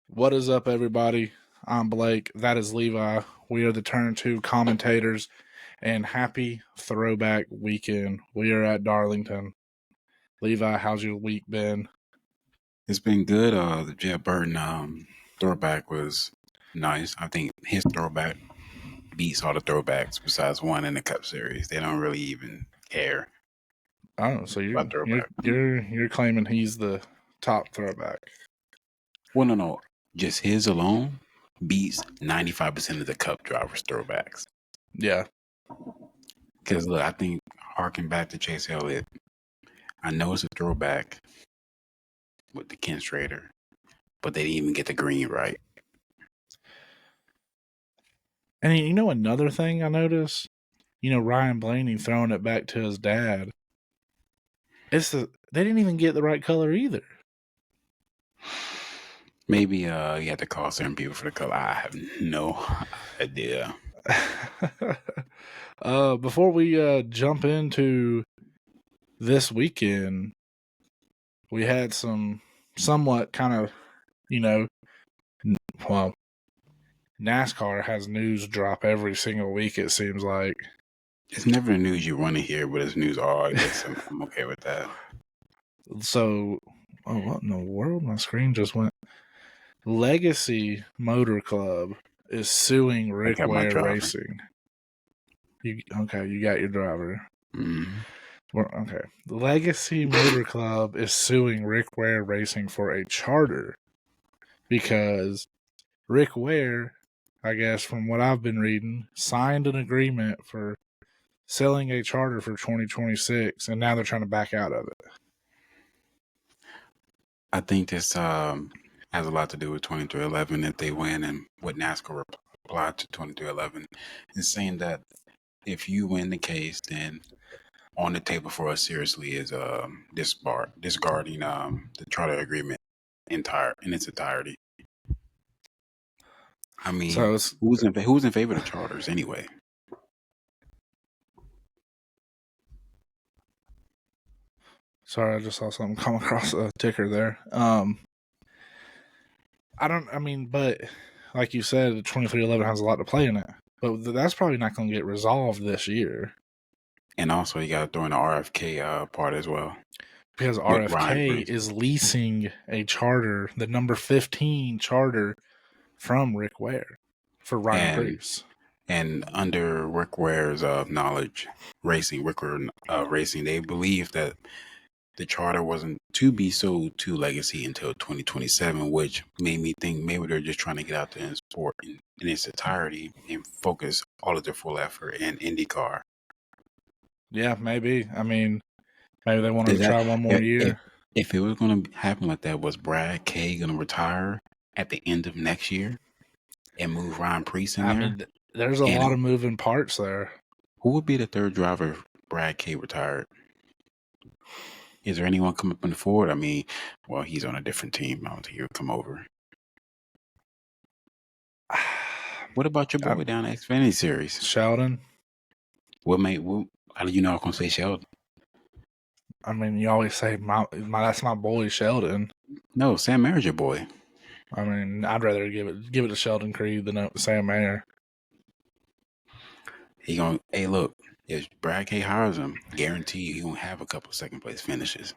What is up, everybody? I'm Blake. That is Levi. We are the Turn 2 commentators, and happy throwback weekend. We are at Darlington. Levi, how's your week been? It's been good. The Jet Burton throwback was nice. I think his throwback beats all the throwbacks besides one in the Cup Series. They don't really even care Oh, so about throwback. you're claiming he's the top throwback. Well, no. Just his alone beats 95% of the Cup drivers' throwbacks. Yeah. Because, look, I think, harking back to Chase Elliott, I know it's a throwback with the Ken Schrader, but they didn't even get the green right. And you know another thing I noticed? Ryan Blaney throwing it back to his dad. They didn't even get the right color either. Maybe you had to call certain people for the color. I have no idea. Before we jump into this weekend, we had some somewhat kind of, well, NASCAR has news drop every single week, it seems like. It's never the news you want to hear, but it's news all. I guess I'm okay with that. So, what in the world? My screen just went. Legacy Motor Club is suing Rick Ware Racing. You got your driver. Mm-hmm. Okay. Legacy Motor Club is suing Rick Ware Racing for a charter because Rick Ware, I guess from what I've been reading, signed an agreement for selling a charter for 2026, and now they're trying to back out of it. I think this has a lot to do with 2311 if they win, and what NASCAR replied to 2311 is saying that if you win the case, then on the table for us seriously is discarding the charter agreement in its entirety. I mean, so who's in favor of charters anyway? Sorry, I just saw something come across a ticker there. But like you said, 2311 has a lot to play in it. But that's probably not going to get resolved this year. And also, you got to throw in the RFK part as well. Because RFK is leasing a charter, the number 15 charter from Rick Ware for Ryan Preece. And under Rick Ware's knowledge, Rick Ware Racing, they believe that the charter wasn't to be sold to Legacy until 2027, which made me think maybe they're just trying to get out there in sport in its entirety and focus all of their full effort in IndyCar. Yeah, maybe. I mean, maybe they wanted to try one more year. If it was going to happen like that, was Brad Kay going to retire at the end of next year and move Ryan Preece in there? I mean, there's a lot of moving parts there. Who would be the third driver if Brad Kay retired? Is there anyone coming up in the Ford? I mean, well, he's on a different team. I don't think he'll come over. What about your boy down at Xfinity Series? Sheldon. How do you know I was going to say Sheldon? I mean, you always say that's my boy Sheldon. No, Sam Mayer's your boy. I mean, I'd rather give it to Sheldon Creed than Sam Mayer. Hey, look, if Brad Kay hires him, guarantee he won't have a couple of second place finishes.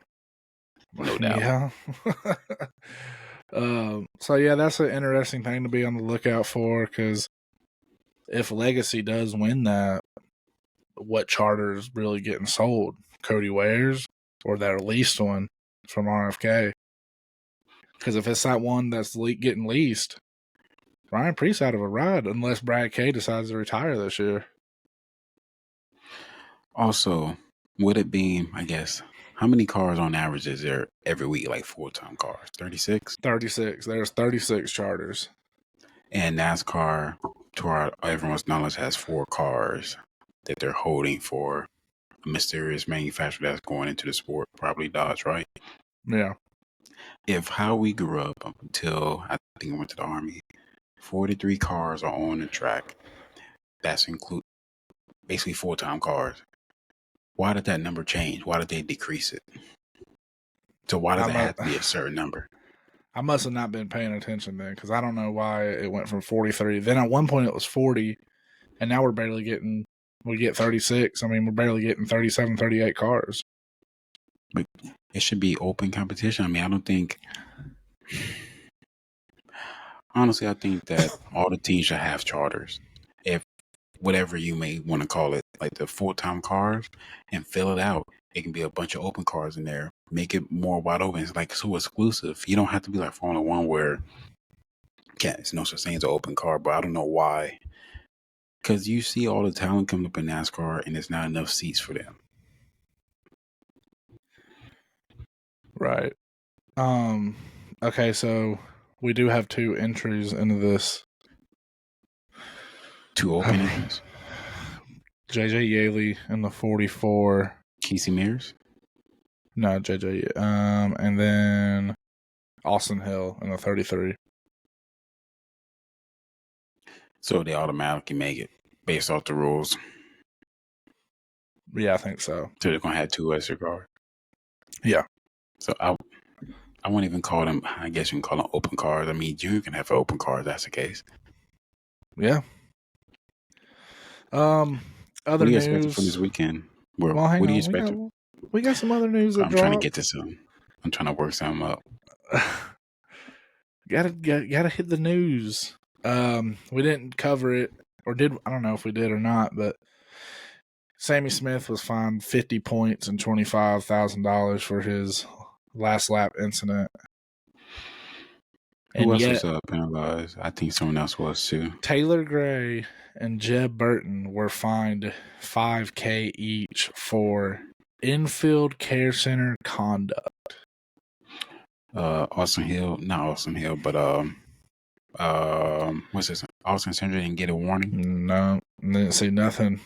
No doubt. Yeah. So yeah, that's an interesting thing to be on the lookout for, because if Legacy does win that, what charter is really getting sold? Cody Ware's or that leased one from RFK? Because if it's that one that's getting leased, Ryan Preece out of a ride unless Brad Kay decides to retire this year. Also, would it be, I guess, how many cars on average is there every week, like full-time cars? 36? 36. There's 36 charters. And NASCAR, to everyone's knowledge, has 4 cars that they're holding for a mysterious manufacturer that's going into the sport, probably Dodge, right? Yeah. If how we grew up until I think I went to the Army, 43 cars are on the track. That's include basically full-time cars. Why did that number change? Why did they decrease it? So why does it have to be a certain number? I must have not been paying attention then, because I don't know why it went from 43. Then at one point it was 40, and now we're barely getting. We get 36. I mean, we're barely getting 37, 38 cars. But it should be open competition. I mean, I don't think. Honestly, I think that all the teams should have charters. If whatever you may want to call it, like the full-time cars, and fill it out. It can be a bunch of open cars in there. Make it more wide open. It's like so exclusive. You don't have to be like Formula One where it's no such thing as an open car, but I don't know why. Because you see all the talent coming up in NASCAR, and there's not enough seats for them. Right. Okay, so we do have 2 entries into this. 2 open entries. JJ Yaley in the 44. Casey Mears? No, JJ. And then Austin Hill in the 33. So they automatically make it based off the rules. Yeah, I think so. So they're gonna have 2 extra cars. Yeah. So I won't even call them. I guess you can call them open cars. I mean, Junior can have an open car if that's the case. Yeah. Other what do you news expect from this weekend? Well, hang what do you on. expect? We got some other news that I'm trying to get to some. I'm trying to work something up. Gotta hit the news. We didn't cover it, or did I don't know if we did or not, but Sammy Smith was fined 50 points and $25,000 for his last lap incident. Who else was penalized? I think someone else was too. Taylor Gray and Jeb Burton were fined $5,000 each for infield care center conduct. Austin Hill, but what's this? Austin Center didn't get a warning. No, didn't see nothing.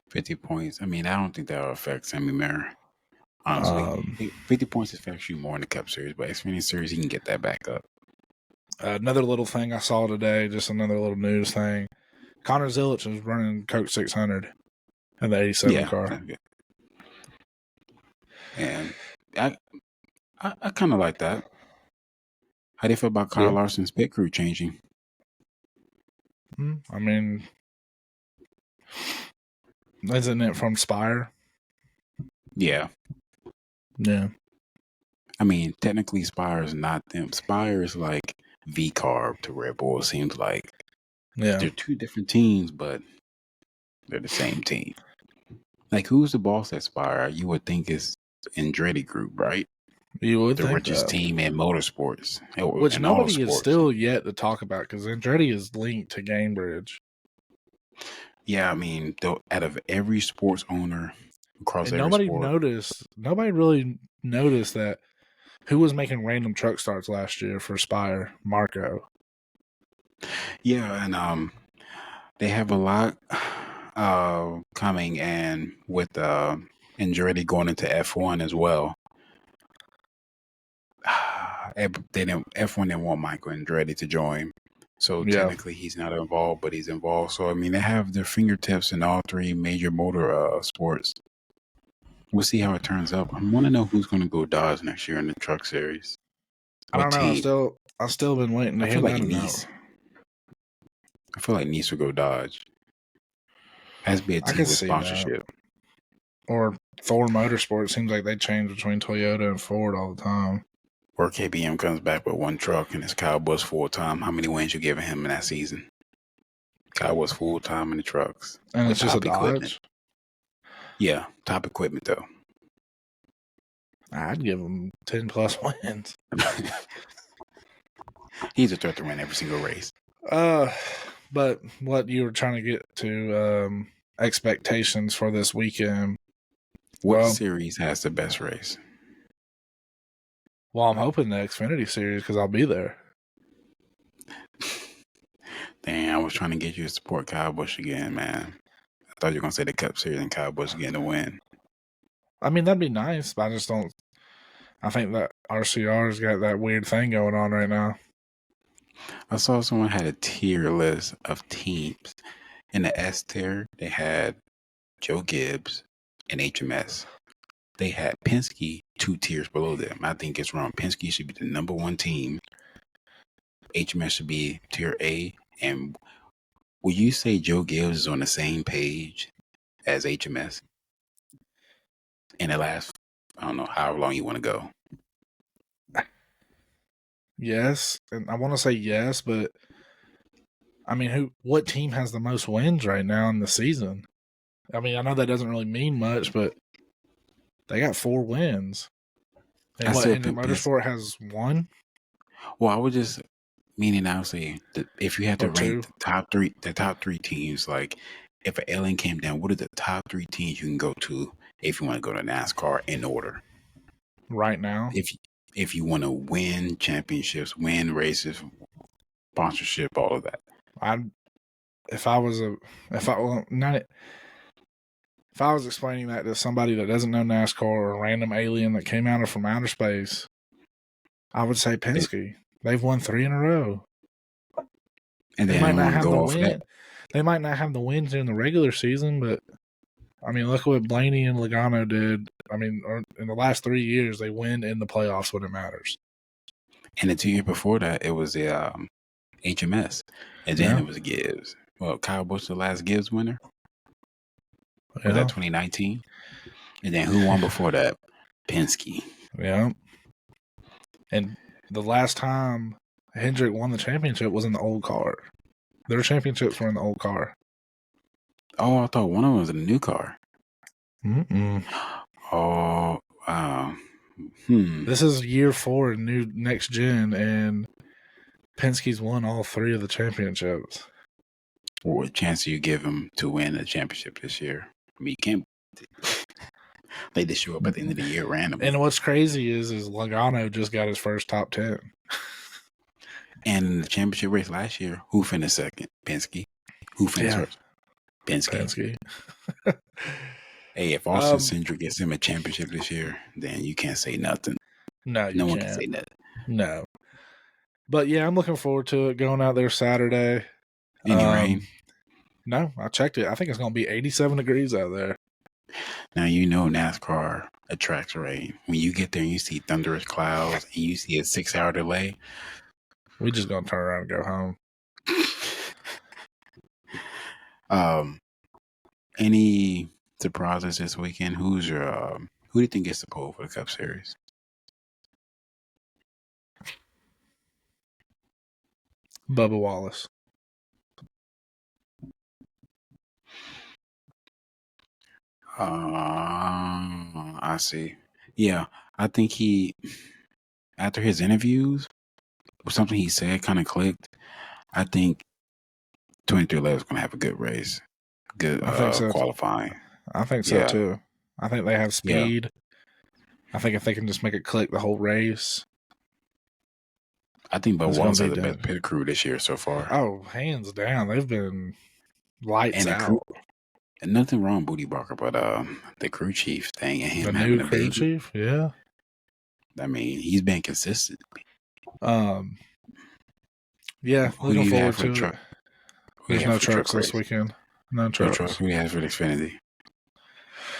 50 points. I mean, I don't think that'll affect Sammy Mayer. Honestly, 50 points affects you more in the Cup Series, but Xfinity Series, you can get that back up. Another little thing I saw today, just another little news thing. Connor Zilic is running Coke 600 in the 87 car. And I kind of like that. How do you feel about Kyle Larson's pit crew changing? I mean, isn't it from Spire? Yeah. Yeah. I mean, technically, Spire is not them. Spire is like V-Carb to Red Bull, it seems like. Yeah. They're 2 different teams, but they're the same team. Like, who's the boss at Spire? You would think it's Andretti Group, right? You would think the richest team in motorsports. Which nobody is still yet to talk about, because Andretti is linked to Gamebridge. Yeah, I mean, out of every sports owner across every sport. Nobody really noticed that who was making random truck starts last year for Spire? Marco. Yeah, and they have a lot coming, and with Andretti going into F1 as well. F1 didn't want Michael Andretti to join, so technically he's not involved, but he's involved. So I mean, they have their fingertips in all 3 major motor sports. We'll see how it turns out. I want to know who's going to go Dodge next year in the Truck Series. I don't know. I've still been waiting to hear that. Nice. I feel like Nice would go Dodge. Has to be a team with sponsorship. Or Thor Motorsport. Seems like they change between Toyota and Ford all the time. Or KBM comes back with 1 truck and it's Kyle Busch full-time. How many wins you giving him in that season? Kyle was full-time in the trucks. And it's just a Dodge? Equipment. Yeah, top equipment, though. I'd give him 10-plus wins. He's a threat to win every single race. But what you were trying to get to, expectations for this weekend. What series has the best race? Well, I'm hoping the Xfinity Series, because I'll be there. Dang, I was trying to get you to support Kyle Busch again, man. I thought you were going to say the Cup Series and Kyle Busch getting the win. I mean, that'd be nice, but I just don't. I think that RCR's got that weird thing going on right now. I saw someone had a tier list of teams. In the S tier, they had Joe Gibbs and HMS. they had Penske 2 tiers below them. I think it's wrong. Penske should be the number 1 team. HMS should be tier A. And would you say Joe Gibbs is on the same page as HMS in the last, I don't know, however long you want to go? Yes, and I want to say yes, but I mean, what team has the most wins right now in the season? I mean, I know that doesn't really mean much, but they got 4 wins. And I what still Hendrick think Penske. Motorsport has 1 Well, I would just meaning I would say that if you had or to rank 2 the top three teams, like if an alien came down, what are the top 3 teams you can go to if you want to go to NASCAR in order? right now. If you want to win championships, win races, sponsorship, all of that. If I was explaining that to somebody that doesn't know NASCAR or a random alien that came out from outer space, I would say Penske. They've won 3 in a row. And They then might not want to have the go off win. that. They might not have the wins during the regular season, but I mean, look what Blaney and Logano did. I mean, in the last 3 years, they win in the playoffs when it matters. And the 2 years before that, it was the HMS, and then it was Gibbs. Well, Kyle Busch, the last Gibbs winner, was that 2019? And then who won before that? Penske. Yeah. And the last time Hendrick won the championship was in the old car. Their championships were in the old car. Oh, I thought one of them was in a new car. Mm-mm. Oh, This is year 4 in new next gen, and Penske's won all 3 of the championships. What chance do you give him to win a championship this year? I mean, you can't. They just show up at the end of the year randomly. And what's crazy is Logano just got his first top 10. And in the championship race last year, who finished second? Penske. Who finished first? Penske. Hey, if Austin Cindric gets him a championship this year, then you can't say nothing. No, no one can say nothing. No. But yeah, I'm looking forward to it. Going out there Saturday. Any rain? No, I checked it. I think it's going to be 87 degrees out there. Now, you know NASCAR attracts rain. When you get there and you see thunderous clouds and you see a 6-hour delay, we just going to turn around and go home. Any surprises this weekend? Who do you think gets the pole for the Cup Series? Bubba Wallace. I see. Yeah, I think after his interviews, something he said kind of clicked. I think 2311 is going to have a good race, good qualifying. I think so too. I think they have speed. Yeah. I think if they can just make it click the whole race. I think Bubba Wallace has the best pit crew this year so far. Oh, hands down. They've been lights out. And nothing wrong, Booty Barker, but the crew chief thing and him having a baby. The new crew chief, yeah. I mean, he's been consistent. Yeah, looking forward to it. There's no trucks this weekend. No trucks. Who do you have for the Xfinity?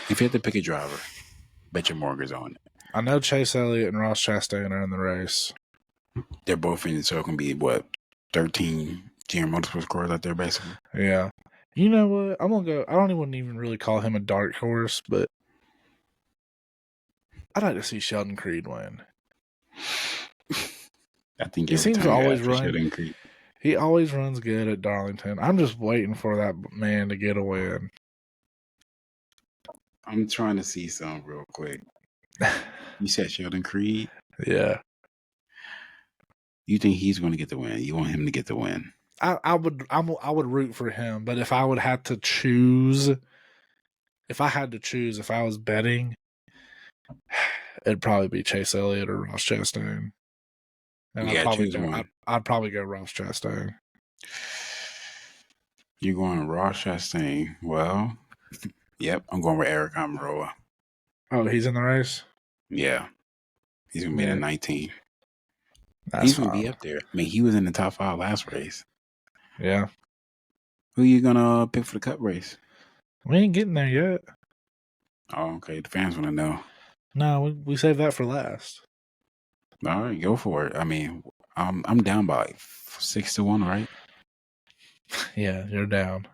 If you had to pick a driver, bet your mortgage on it. I know Chase Elliott and Ross Chastain are in the race. They're both in it, so it can be, 13 GM Motorsports cars out there, basically? Yeah. You know what? I'm going to go. I don't even really call him a dark horse, but I'd like to see Sheldon Creed win. I think he seems to always run. He always runs good at Darlington. I'm just waiting for that man to get a win. I'm trying to see something real quick. You said Sheldon Creed? Yeah. You think he's going to get the win? You want him to get the win? I would root for him, but if I would have to choose, if I was betting, it'd probably be Chase Elliott or Ross Chastain. And I'd probably go Ross Chastain. You're going Ross Chastain. Well, yep, I'm going with Eric Almirola. Oh, he's in the race? Yeah. He's going to be in 19. He's going to be up there. I mean, he was in the top 5 last race. Yeah. Who are you going to pick for the Cup race? We ain't getting there yet. Oh, okay. The fans want to know. No, we saved that for last. All right, go for it. I mean, I'm down by like 6-1, right? Yeah, you're down.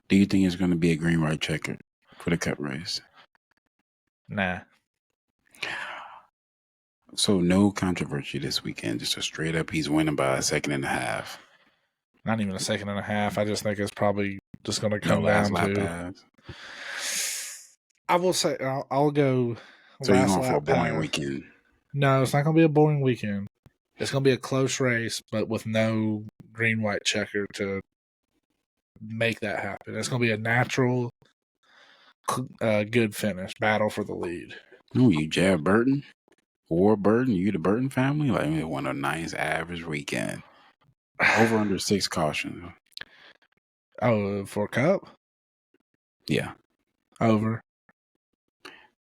Do you think it's going to be a green white checker for the cup race? Nah. So no controversy this weekend. Just a straight up, he's winning by a second and a half. Not even a second and a half. I just think it's probably just going to No come last down lap to. pass. I will say I'll go So you're last going for a lap boring pass. weekend. No, it's not going to be a boring weekend. It's going to be a close race, but with no green white checker to make that happen. It's going to be a natural, good finish, battle for the lead. No, you Jab Burton or Burton. You the Burton family. Like we want a nice average weekend. Over under 6 cautions. Oh, for Cup? Yeah. Over.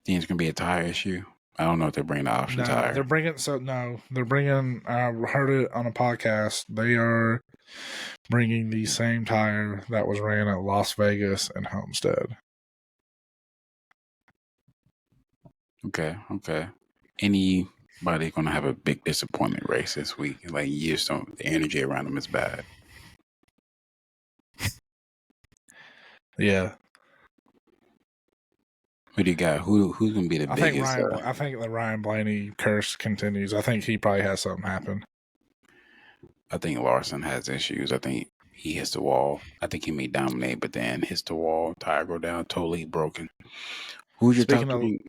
Think it's gonna be a tire issue. I don't know if they're bringing the option tire. They're bringing. I heard it on a podcast. They are bringing the same tire that was ran at Las Vegas and Homestead. Okay. Anybody gonna have a big disappointment race this week? Like you just don't. The energy around them is bad. Yeah. Who do you got? Who's gonna be the biggest? I think the Ryan Blaney curse continues. I think he probably has something happen. I think Larson has issues. I think he hits the wall. I think he may dominate, but then hits the wall. Tire go down, totally broken. Who's your top three?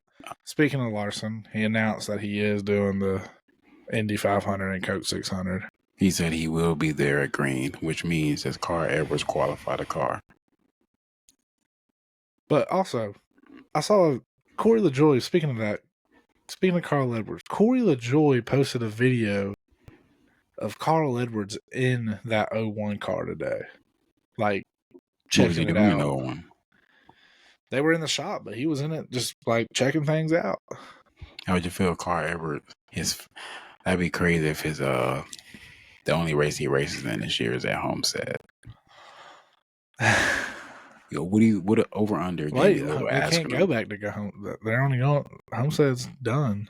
Speaking of Larson, he announced that he is doing the Indy 500 and Coke 600. He said he will be there at Green, which means his car Edwards qualified a car. But also, I saw Corey LaJoy, speaking of Carl Edwards, Corey LaJoy posted a video of Carl Edwards in that 01 car today. Like, checking it out. They were in the shop, but he was in it just like checking things out. How would you feel, Carl Edwards? That'd be crazy if the only race he races in this year is at Homestead. Yo, what over under? Wait, they can't go back to go home. They're only going. Homestead's done.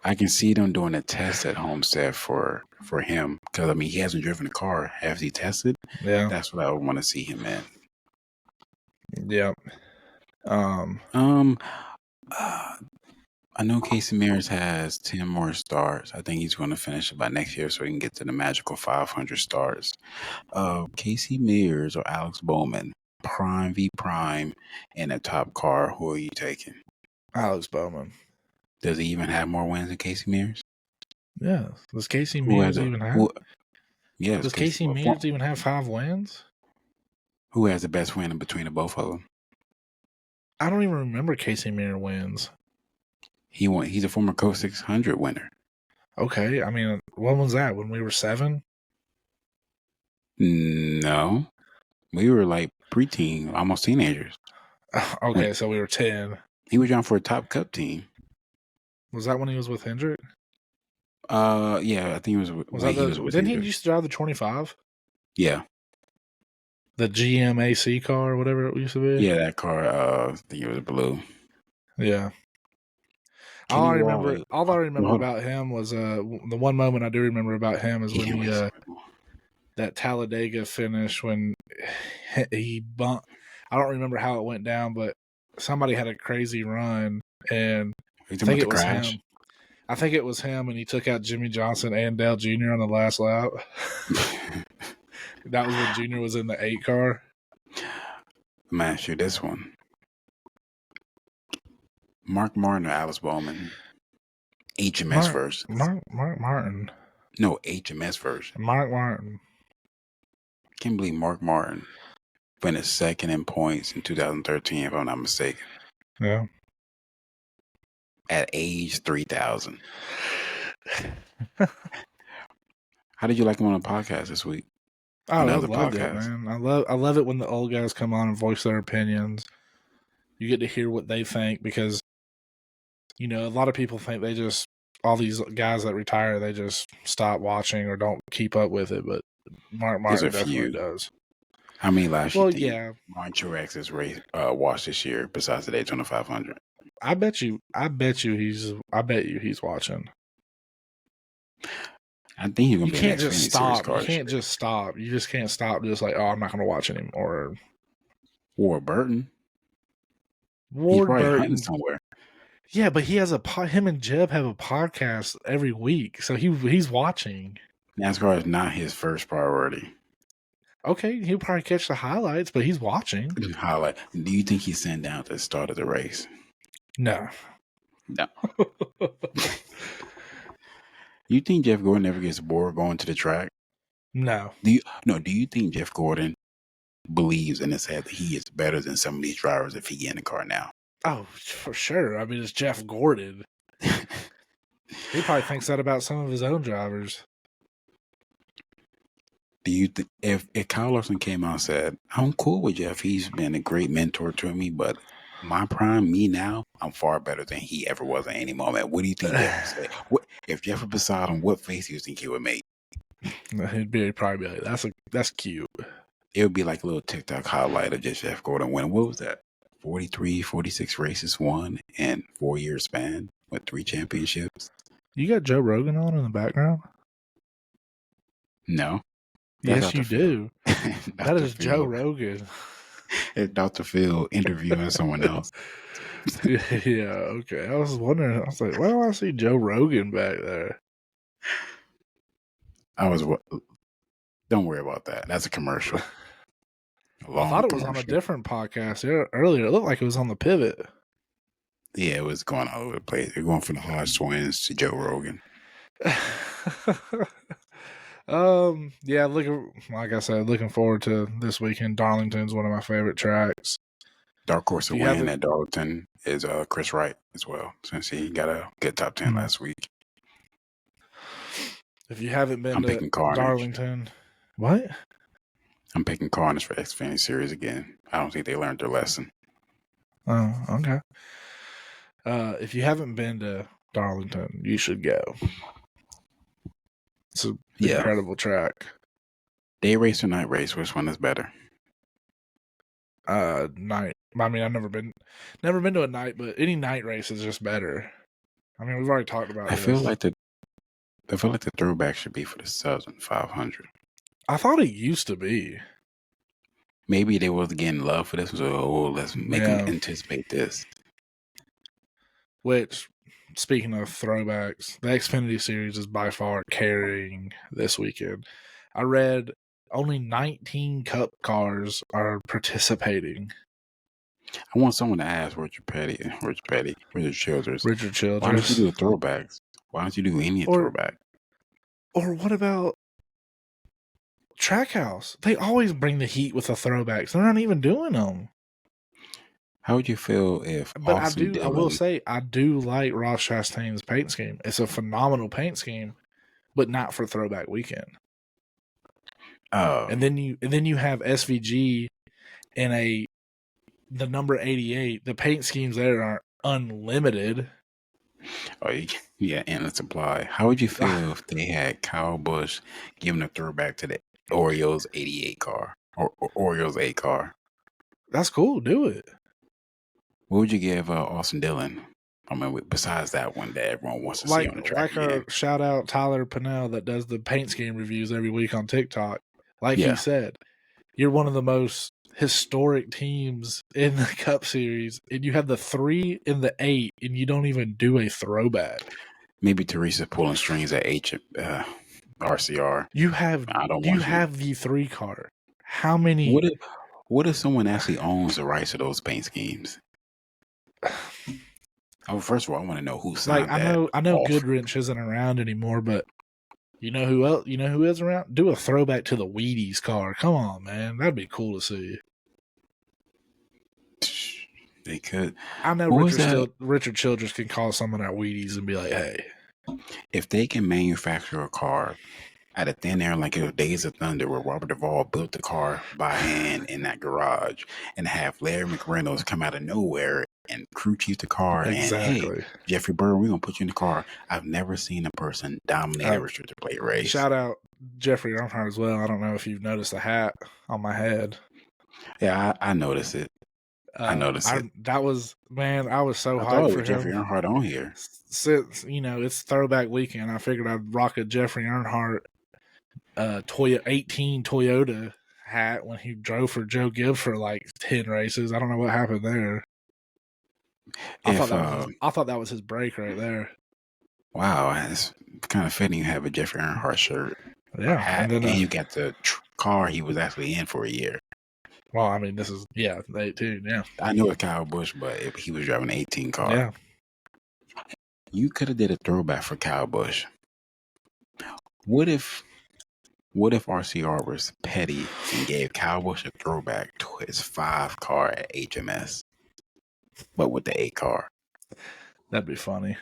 I can see them doing a test at Homestead for him because I mean he hasn't driven a car. Has he tested? Yeah, that's what I would want to see him in. Yep. I know Casey Mears has 10 more starts. I think he's going to finish it by next year so he can get to the magical 500 starts. Casey Mears or Alex Bowman, prime v prime in a top car. Who are you taking? Alex Bowman. Does he even have more wins than Casey Mears? Yeah. Does Casey Mears even have? Yeah. Does Casey Mears even have 5 wins? Who has the best win in between the both of them? I don't even remember Casey Mears wins. He won. He's a former Coke 600 winner. Okay. I mean, when was that? When we were 7? No. We were like preteen, almost teenagers. Okay, so we were 10. He was on for a top cup team. Was that when he was with Hendrick? Yeah, I think it was that didn't he used to drive the 25? Yeah. The GMAC car or whatever it used to be? Yeah, that car, I think it was blue. Yeah. All I remember about him was the one moment I do remember about him is when he that Talladega finish when he bumped. I don't remember how it went down, but somebody had a crazy run and I think it was him. I think it was him, and he took out Jimmy Johnson and Dale Jr. on the last lap. That was when Jr. was in the 8 car. I'm going to ask you this one. Mark Martin or Alice Bowman? HMS version. Mark Martin. No, HMS version. Mark Martin. Can't believe Mark Martin finished second in points in 2013, if I'm not mistaken. Yeah. At age 3,000. How did you like him on the podcast this week? Oh, I loved it, man. I love it when the old guys come on and voice their opinions. You get to hear what they think because, you know, a lot of people think all these guys that retire, they just stop watching or don't keep up with it. But Mark Martin definitely does. How many laps you Well, think yeah, Martin Truex has watched this year besides the Daytona 500? I bet you he's watching. I think he's gonna You be an can't just Xfinity Series stop. You car this can't year. just stop. You just can't stop. Just like, oh, I'm not going to watch anymore. Or Burton. He's Ward probably hunting Burton. somewhere. Yeah, but he has him and Jeb have a podcast every week, so he's watching. NASCAR is not his first priority. Okay, he'll probably catch the highlights, but he's watching. Highlight. Do you think he's sitting down at the start of the race? No. No. You think Jeff Gordon ever gets bored going to the track? No. Do you think Jeff Gordon believes in his head that he is better than some of these drivers if he get in the car now? Oh, for sure. I mean, it's Jeff Gordon. He probably thinks that about some of his own drivers. Do you think if Kyle Larson came out and said, I'm cool with Jeff, he's been a great mentor to me, but my prime, me now, I'm far better than he ever was at any moment. What do you think Jeff would say? If Jeff was beside him, what face do you think he would make? He'd probably be like, that's cute. It would be like a little TikTok highlight of just Jeff Gordon winning. What was that? 43, 46 races won in 4 year span with 3 championships. You got Joe Rogan on in the background? No. Yes, you do. That is Phil. Joe Rogan. It's Dr. Phil interviewing someone else. Yeah, okay. I was wondering. I was like, why do I see Joe Rogan back there? Don't worry about that. That's a commercial. I thought it was on a different podcast earlier. It looked like it was on the Pivot. Yeah, it was going all over the place. They're going from the Hodge twins to Joe Rogan. Yeah, like I said, looking forward to this weekend. Darlington's one of my favorite tracks. Dark horse to win at Darlington is Chris Wright as well, since he got a good top 10 last week. If you haven't been to Darlington, what? I'm picking Carnage for Xfinity Series again. I don't think they learned their lesson. Oh, okay. If you haven't been to Darlington, you should go. It's an incredible track. Day race or night race? Which one is better? Night. I mean, I've never been to a night, but any night race is just better. I mean, we've already talked about this. I feel like the throwback should be for the Southern 500. I thought it used to be. Maybe they was getting love for this. So let's make them anticipate this. Which, speaking of throwbacks, the Xfinity Series is by far carrying this weekend. I read only 19 Cup cars are participating. I want someone to ask Richard Childress. Why don't you do throwbacks? Why don't you do any throwback? Or what about Trackhouse? They always bring the heat with the throwbacks. They're not even doing them. How would you feel if? But I will say, I do like Ross Chastain's paint scheme. It's a phenomenal paint scheme, but not for throwback weekend. And then you have SVG in the number 88. The paint schemes there are unlimited. Oh yeah, endless supply. How would you feel if they had Kyle Busch giving a throwback to the Orioles 88 car or Orioles 8 car? That's cool. Do it. What would you give Austin Dillon? I mean, besides that one that everyone wants to see on the track. Like our shout out Tyler Pinnell that does the paint scheme reviews every week on TikTok. Like he said, you're one of the most historic teams in the Cup Series, and you have the 3 and the 8, and you don't even do a throwback. Maybe Teresa's pulling strings at RCR. You have the 3 car. How many? What if someone actually owns the rights to those paint schemes? Oh, first of all, I want to know who signed that. I know Goodwrench isn't around anymore, but you know who else? You know who is around? Do a throwback to the Wheaties car. Come on, man, that'd be cool to see. They could. I know Richard Childress can call someone at Wheaties and be like, "Hey, if they can manufacture a car out of thin air like it was Days of Thunder, where Robert Duvall built the car by hand in that garage, and have Larry McReynolds come out of nowhere and crew chief the car, and hey, Jeffrey Burr, we're gonna put you in the car." I've never seen a person dominate a restrictor plate race. Shout out Jeffrey Earnhardt as well. I don't know if you've noticed the hat on my head. Yeah, I noticed it. I noticed it. I was so I thought hyped it for was Jeffrey him Earnhardt on here. since it's throwback weekend. I figured I'd rock a Jeffrey Earnhardt 18 Toyota hat when he drove for Joe Gibbs for like 10 races. I don't know what happened there. I thought If that was his break right there. wow, it's kind of fitting you have a Jeffrey Earnhardt shirt or Yeah, hat, and then and you got the car he was actually in for a year. well, I mean, this is the 18. Yeah, I know it's Kyle Busch, but he was driving an 18 car. yeah. You could have did a throwback for Kyle Busch. What if RCR was petty and gave Kyle Busch a throwback to his 5 car at HMS, but with the 8 car? That'd be funny.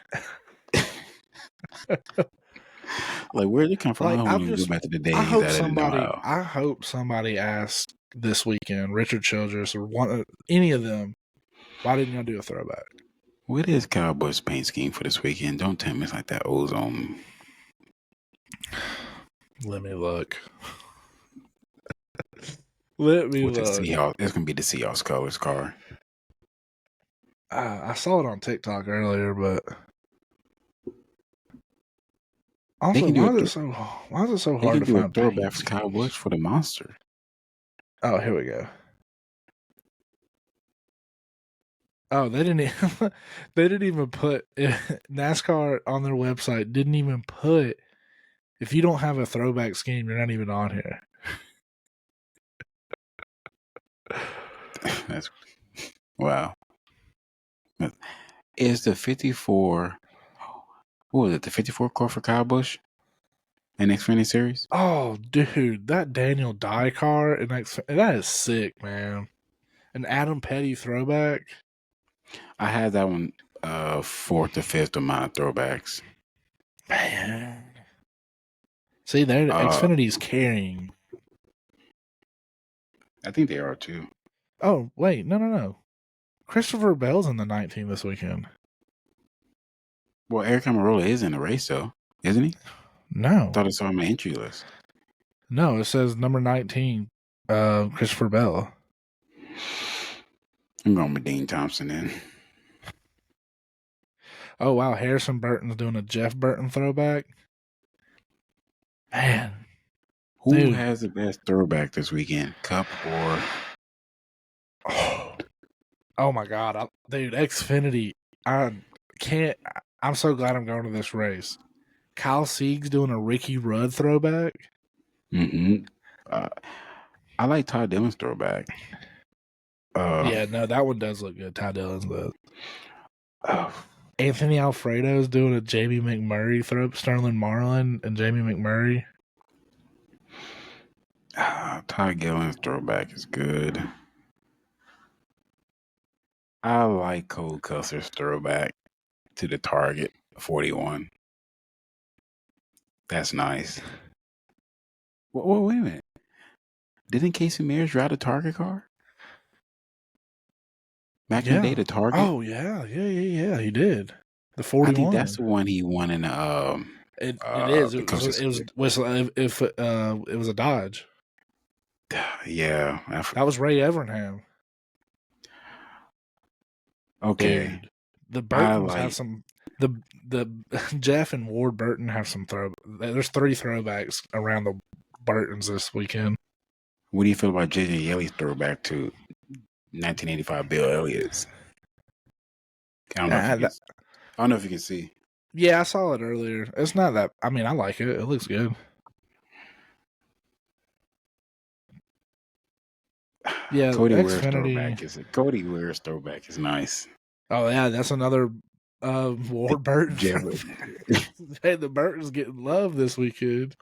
Like, where'd it come from? Like, I don't want to go back to the days that I didn't know how. I hope somebody asked this weekend, Richard Childress or any of them, why didn't y'all do a throwback? What is Kyle Busch's paint scheme for this weekend? Don't tell me it's like that ozone. Let me look. Let me With the look. Seahawks, it's gonna be the Seahawks colors car. I saw it on TikTok earlier, but They also, can do why is it so They hard can to do a find throwback paint for Kyle schemes? Busch for the monster. Oh, here we go. Oh, they didn't even, they didn't even put NASCAR on their website. Didn't even put, if you don't have a throwback scheme, you're not even on here. That's wow. Is the 54? What was it? The 54 car for Kyle Busch in Xfinity Series? Oh, dude, that Daniel Dye car and that is sick, man. An Adam Petty throwback. I had that one 4th or 5th of my throwbacks. Man. See, there, Xfinity's carrying. I think they are too. Oh, wait, no. Christopher Bell's in the 19 this weekend. Well, Eric Almirola is in the race though, isn't he? No. I thought I saw him in entry list. No, it says number 19, Christopher Bell. I'm going with Dean Thompson then. Oh, wow. Harrison Burton's doing a Jeff Burton throwback. Man. Who has the best throwback this weekend? Cup or... Oh my God. Dude, Xfinity. I'm so glad I'm going to this race. Kyle Sieg's doing a Ricky Rudd throwback. Mm-hmm. I like Todd Dillon's throwback. Yeah, no, that one does look good. Ty Dillon's does. Anthony Alfredo's doing a Jamie McMurray Sterling Marlin and Jamie McMurray. Todd Gillen's throwback is good. I like Cole Custer's throwback to the Target 41. That's nice. Well, wait a minute. Didn't Casey Mears drive the Target car? Back in the day, the Target? Oh, yeah, he did. The 41. I think that's the one he won in it is. It was a Dodge. Yeah. That was Ray Evernham. Okay. Dude, the Burtons have some. The Jeff and Ward Burton have some There's 3 throwbacks around the Burtons this weekend. What do you feel about JJ Yelly's throwback to 1985 Bill Elliott's? I don't know if you can see. Yeah, I saw it earlier. It's not that. I mean, I like it. It looks good. Yeah, Cody Ware's throwback is nice. Oh yeah, that's another Ward Burton. Hey, the Burton's getting love this weekend.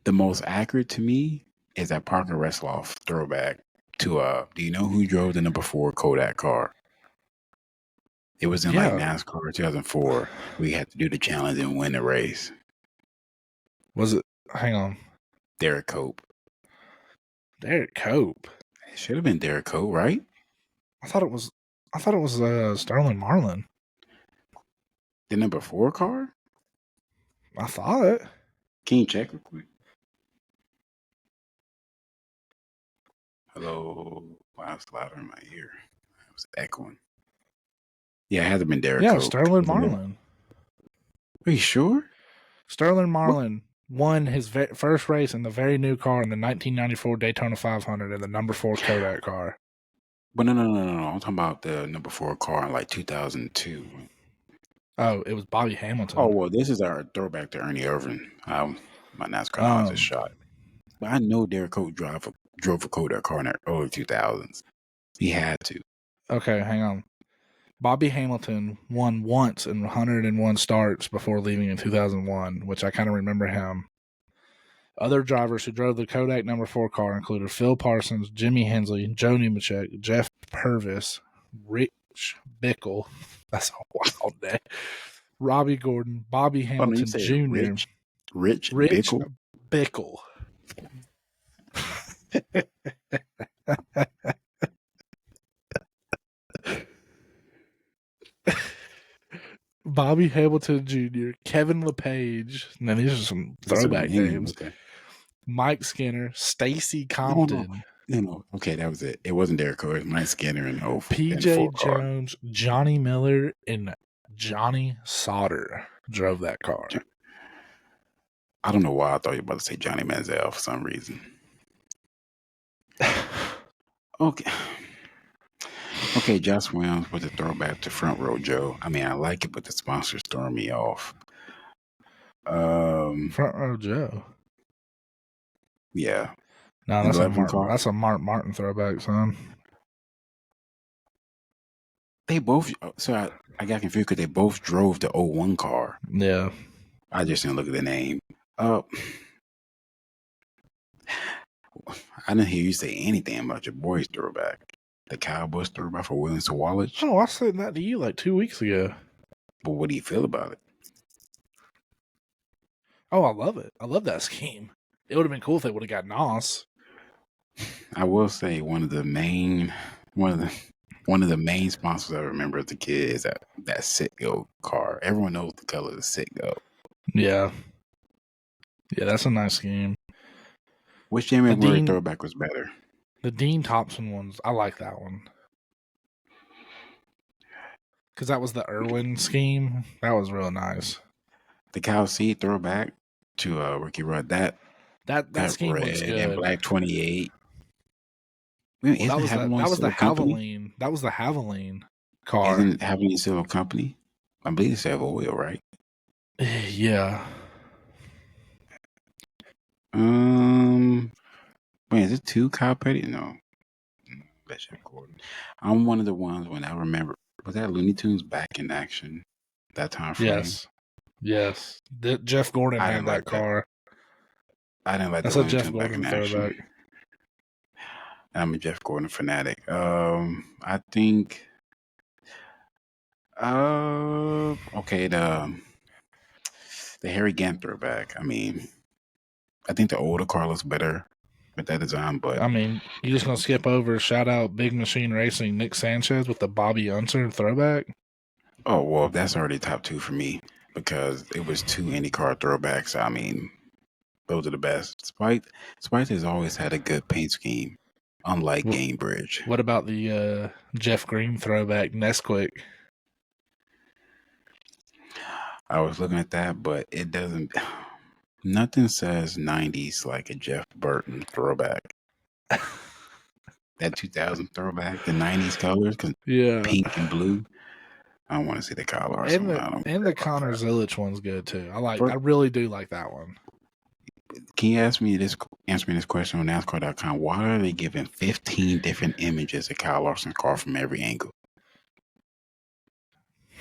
The most accurate to me is that Parker Resloff throwback to do you know who drove the number 4 Kodak car? It was in like NASCAR 2004. We had to do the challenge and win the race. Was it? Hang on. Derek Cope. Derek Cope. It should have been Derek Cope, right? I thought it was Sterling Marlin. The number 4 car? I thought. Can you check real quick? Hello. Wow, it's louder in my ear. It was echoing. Yeah, it hasn't been Derek Yeah, Coke. Sterling Marlin. Are you sure? Sterling Marlin won his first race in the very new car in the 1994 Daytona 500 in the number 4 Kodak car. But no. I'm talking about the number 4 car in like 2002. Oh, it was Bobby Hamilton. Oh, well, this is our throwback to Ernie Irvin. My NASCAR knowledge is shot. But I know Derek Coke drove a Kodak car in the early 2000s. He had to. Okay, hang on. Bobby Hamilton won once in 101 starts before leaving in 2001, which I kind of remember him. Other drivers who drove the Kodak number 4 car included Phil Parsons, Jimmy Hensley, Joe Nemechek, Jeff Purvis, Rich Bickle. That's a wild day. Robbie Gordon, Bobby Hamilton Jr. Rich Bickle? Bickle. Bobby Hamilton Jr., Kevin LePage. Now these are some throwback names. Okay. Mike Skinner, Stacy Compton. No. Okay, that was it. It wasn't Derek Coke. It was Mike Skinner and PJ Jones, Johnny Miller, and Johnny Sauter drove that car. I don't know why I thought you were about to say Johnny Manziel for some reason. Okay, Josh Williams with the throwback to Front Row Joe. I mean, I like it, but the sponsors throw me off. Front Row Joe. Yeah. No, that's a Mark Martin throwback, son. They both. So I got confused because they both drove the 01 car. Yeah. I just didn't look at the name. I didn't hear you say anything about your boys throwback. The Cowboys throwback for Williams to Wallach. Oh, I said that to you like 2 weeks ago. But what do you feel about it? Oh, I love it. I love that scheme. It would have been cool if they would have got Nos. I will say one of the main sponsors I remember as a kid is that Citgo car. Everyone knows the color of the Citgo. Yeah. Yeah, that's a nice scheme. Which Jamie Murray throwback was better? The Dean Thompson ones. I like that one. Because that was the Irwin scheme. That was real nice. The Cal C throwback to Ricky Rudd. That scheme red looks good. And black 28. Well, that was the Haviline. That was the Haviline car. Isn't it Haviline still a company? I believe it's Savoy, right? Yeah. Wait, is it 2 Kyle Petty? No. That's Jeff Gordon. I'm one of the ones when I remember. Was that Looney Tunes back in action that time frame? Yes. Jeff Gordon had that car. I didn't like That's the a Jeff Gordon throwback. I'm a Jeff Gordon fanatic. I think. Okay, the Harry Gant throwback. I mean, I think the older car looks better with that design, but I mean, you just gonna skip over shout out Big Machine Racing Nick Sanchez with the Bobby Unser throwback? Oh well, that's already top 2 for me because it was 2 IndyCar throwbacks. I mean, those are the best. Spike has always had a good paint scheme, unlike Gamebridge. What about the Jeff Green throwback Nesquik? I was looking at that, but it doesn't. Nothing says 90s like a Jeff Burton throwback. That 2000 throwback, the 90s colors, pink and blue. I don't want to see the Kyle Larson one. And the Connor Zilich one's good too. I really do like that one. Can you answer me this question on NASCAR.com? Why are they giving 15 different images of Kyle Larson's car from every angle?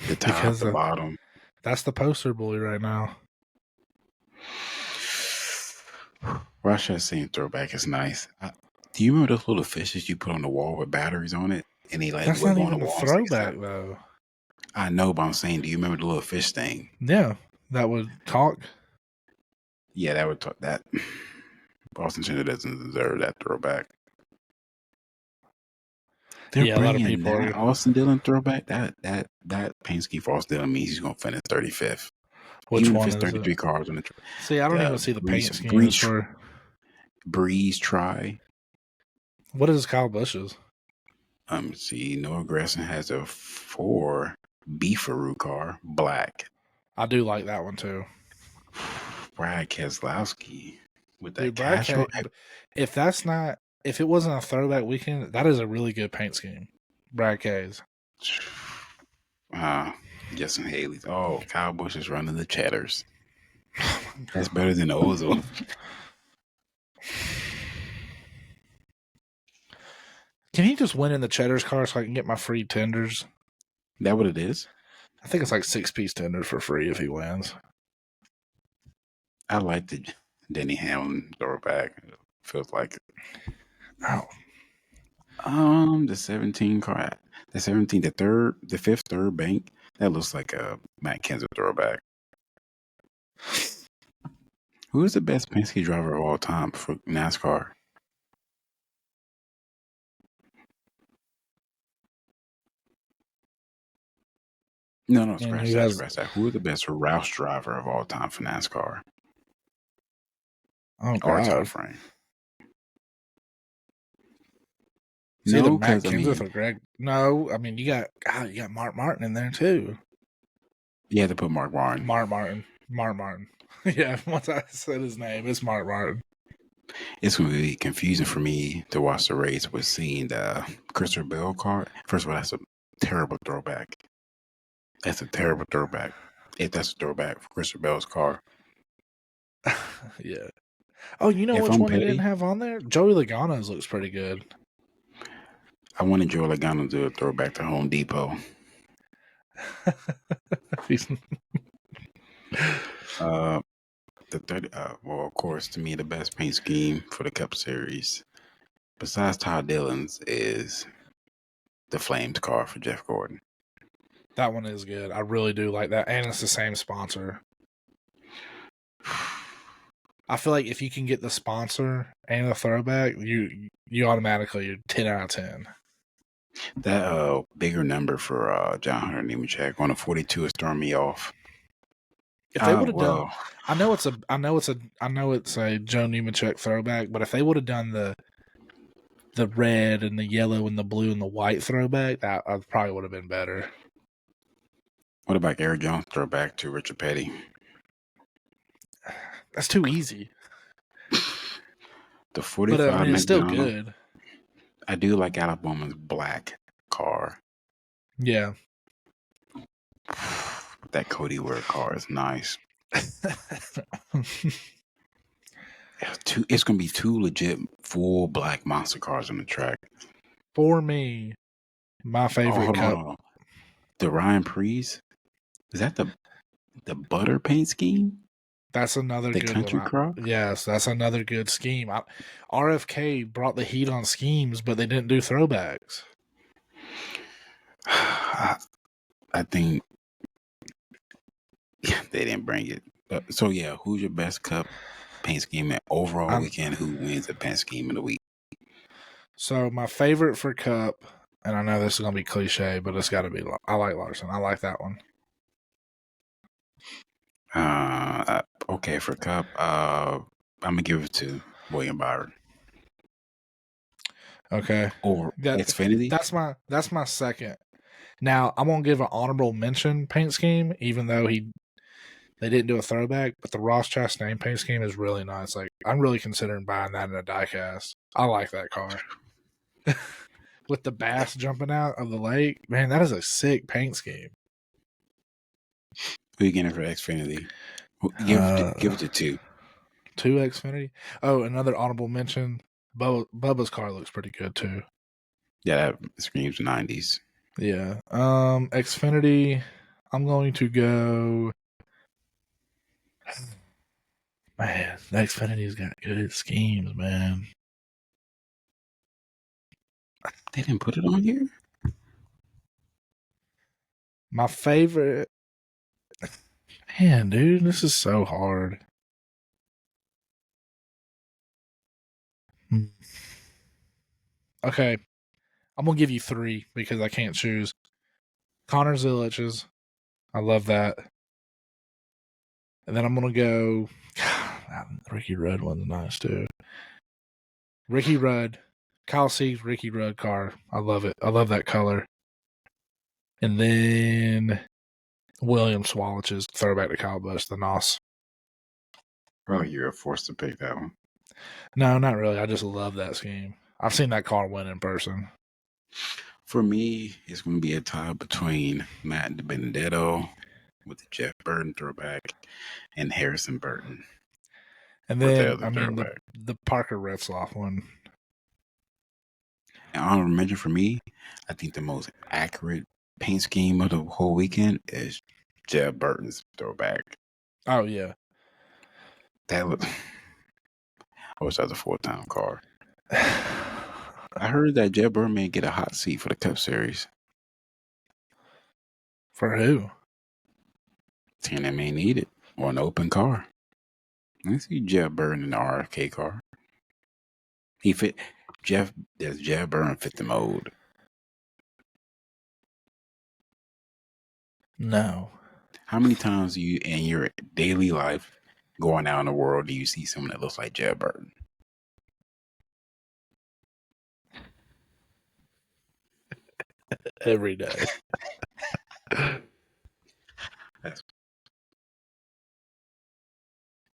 The top, the bottom. That's the poster boy right now. Russia scene throwback is nice. Do you remember those little fishes you put on the wall with batteries on it? And they that's not even a throwback though. I know, but I'm saying, do you remember the little fish thing? Yeah, that would talk. Yeah, that would talk. That Boston Center doesn't deserve that throwback. They're a lot of people that Austin Dillon throwback. That Penske for Austin Dillon means he's going to finish 35th. Which even one if it's 33 cars on the track. See, I don't even see the paint scheme for Breeze Try. What is Kyle Busch's? See, Noah Gragson has a 4 Beefaroo car, black. I do like that one too. Brad Keselowski with that Dude, Brad Castro. K. If it wasn't a throwback weekend, that is a really good paint scheme. Brad K's. Justin Haley's. Oh, Kyle Busch is running the Cheddars. That's better than the Ozone. Can he just win in the Cheddar's car so I can get my free tenders? That what it is? I think it's like 6-piece tenders for free if he wins. I like the Denny Hamlin throwback. Feels like it. Oh. The 17 car, the fifth third bank. That looks like a Matt Kenseth throwback. Who is the best Penske driver of all time for NASCAR? No, scratch that. Who is the best Roush driver of all time for NASCAR? Oh, Our time God. frame. It's No, either Matt because Kenseth or Greg. No, I mean you got Mark Martin in there too. You had to put Mark Martin. Mark Martin. Yeah, once I said his name, it's Mark Martin. It's going to be confusing for me to watch the race with seeing the Christopher Bell car. First of all, that's a terrible throwback. That's a terrible throwback. If that's a throwback for Christopher Bell's car. Yeah. Oh, you know which one they didn't have on there? Joey Logano's looks pretty good. I wanted Joey Logano to do a throwback to Home Depot. Well, of course, to me, the best paint scheme for the Cup Series, besides Todd Dillon's, is the Flames car for Jeff Gordon. That one is good. I really do like that, and it's the same sponsor. I feel like if you can get the sponsor and the throwback, you automatically you're 10 out of 10. That bigger number for John Hunter Nemechek on a 42 is throwing me off. If they would have done, I know it's a Joe Nemechek throwback, but if they would have done the red and the yellow and the blue and the white throwback, that probably would have been better. What about Eric Jones throwback to Richard Petty? That's too easy. The 45 but, I mean, it's still good. I do like Alabama's black car. Yeah. That Cody Ware car is nice. It's going to be 2 legit full black monster cars on the track. For me, my favorite Cup. Hold on. The Ryan Preece? Is that the butter paint scheme? That's another good country one. crop? Yes, that's another good scheme. RFK brought the heat on schemes, but they didn't do throwbacks. I think they didn't bring it. So, yeah, who's your best Cup paint scheme at overall weekend? Who wins the paint scheme of the week? So, my favorite for Cup, and I know this is going to be cliche, but it's got to be, I like Larson. I like that one. Okay, for Cup, I'm going to give it to William Byron. Okay. Or Xfinity? That's my second. Now, I'm going to give an honorable mention paint scheme, even though they didn't do a throwback, but the Ross Chastain paint scheme is really nice. Like, I'm really considering buying that in a diecast. I like that car. With the bass jumping out of the lake, man, that is a sick paint scheme. Who are you getting for Xfinity? Give it to 2. 2 Xfinity? Oh, another honorable mention. Bubba's car looks pretty good, too. Yeah, that screams 90s. Yeah. Xfinity, I'm going to go... Man, Xfinity's got good schemes, man. They didn't put it on here? My favorite... Man, dude, this is so hard. Okay. I'm going to give you 3 because I can't choose. Connor Zilich's. I love that. And then I'm going to go... God, Ricky Rudd one's nice, too. Ricky Rudd, Kyle Sieg's Ricky Rudd car. I love it. I love that color. And then William Swallich's throwback to Kyle Busch, the NOS. Probably you were forced to pick that one. No, not really. I just love that scheme. I've seen that car win in person. For me, it's going to be a tie between Matt DiBenedetto with the Jeff Burton throwback and Harrison Burton. And then, the Parker Retzloff one. And honorable mention for me, I think the most accurate paint scheme of the whole weekend is Jeff Burton's throwback. Oh, yeah. That look. I wish that was a full-time car. I heard that Jeff Burton may get a hot seat for the Cup Series. For who? Tame may need it, or an open car. I see Jeff Burton in the RFK car. He fit Jeff. Does Jeff Burton fit the mold? No. How many times do you, in your daily life, going out in the world, do you see someone that looks like Jeff Burton? Every day.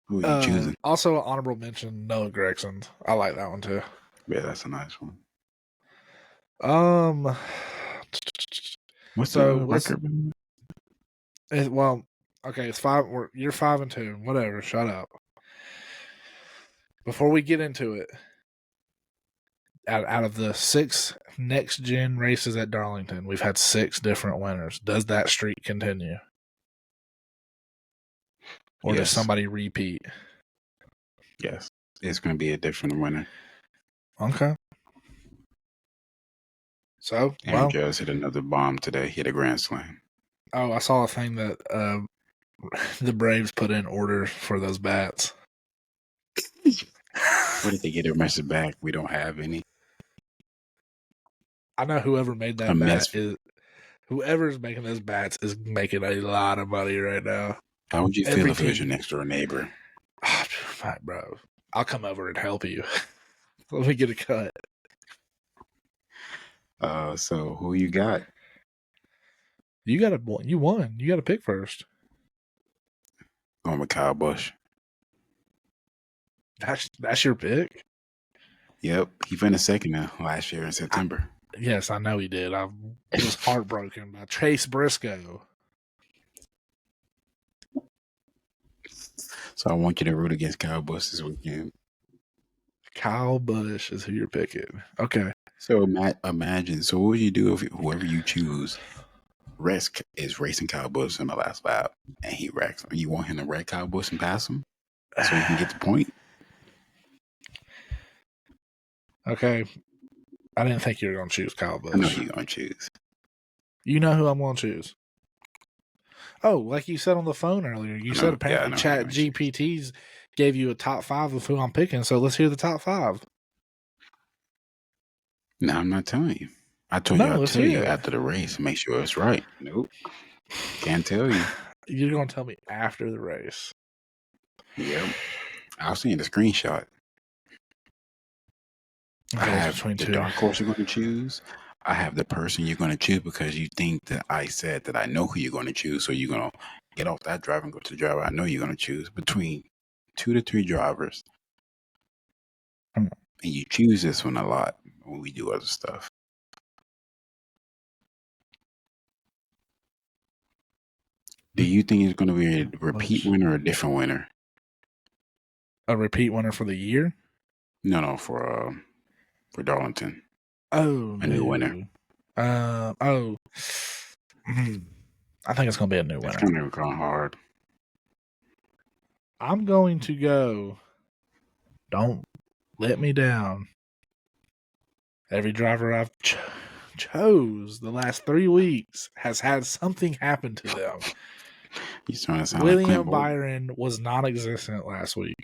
Who are you choosing? Also, honorable mention, Noah Gragson. I like that one too. Yeah, that's a nice one. What's the record? Well, okay, it's 5. You're 5-2. Whatever. Shut up. Before we get into it, out of the 6 next gen races at Darlington, we've had 6 different winners. Does that streak continue? Or does somebody repeat? Yes. It's going to be a different winner. Okay. So, Aaron Judge hit another bomb today. He hit a grand slam. Oh, I saw a thing that the Braves put in orders for those bats. What did they get their message back? We don't have any. I know whoever made that bat whoever's making those bats is making a lot of money right now. How would you feel if it was your next door neighbor? Fine, bro. I'll come over and help you. Let me get a cut. So who you got? You won. You got to pick first. Going with Kyle Busch. That's your pick? Yep. He finished second last year in September. Yes, I know he did. I was heartbroken by Chase Briscoe. So I want you to root against Kyle Busch this weekend. Kyle Busch is who you're picking. Okay. So imagine. So what would you do if whoever you choose is racing Kyle Busch in the last lap, and he wrecks him? You want him to wreck Kyle Busch and pass him so he can get the point? Okay. I didn't think you were going to choose Kyle Busch. I know you're going to choose. You know who I'm going to choose. Oh, like you said on the phone earlier, you said apparently Chat GPTs gave you a top 5 of who I'm picking, so let's hear the top 5. No, I'm not telling you. I told you I'll tell you after the race. Make sure it's right. Nope. Can't tell you. You're going to tell me after the race. Yep. I'll send you the screenshot. I have the dark horse you're going to choose. I have the person you're going to choose because you think that I said that I know who you're going to choose. So you're going to get off that driver and go to the driver I know you're going to choose. Between 2 to 3 drivers. And you choose this one a lot when we do other stuff. Do you think it's going to be a repeat winner or a different winner? A repeat winner for the year? No, for Darlington. Oh, a new winner. I think it's going to be a new winner. It's going to be hard. I'm going to go. Don't let me down. Every driver I've chose the last 3 weeks has had something happen to them. He's trying to sound William like Byron was non-existent last week.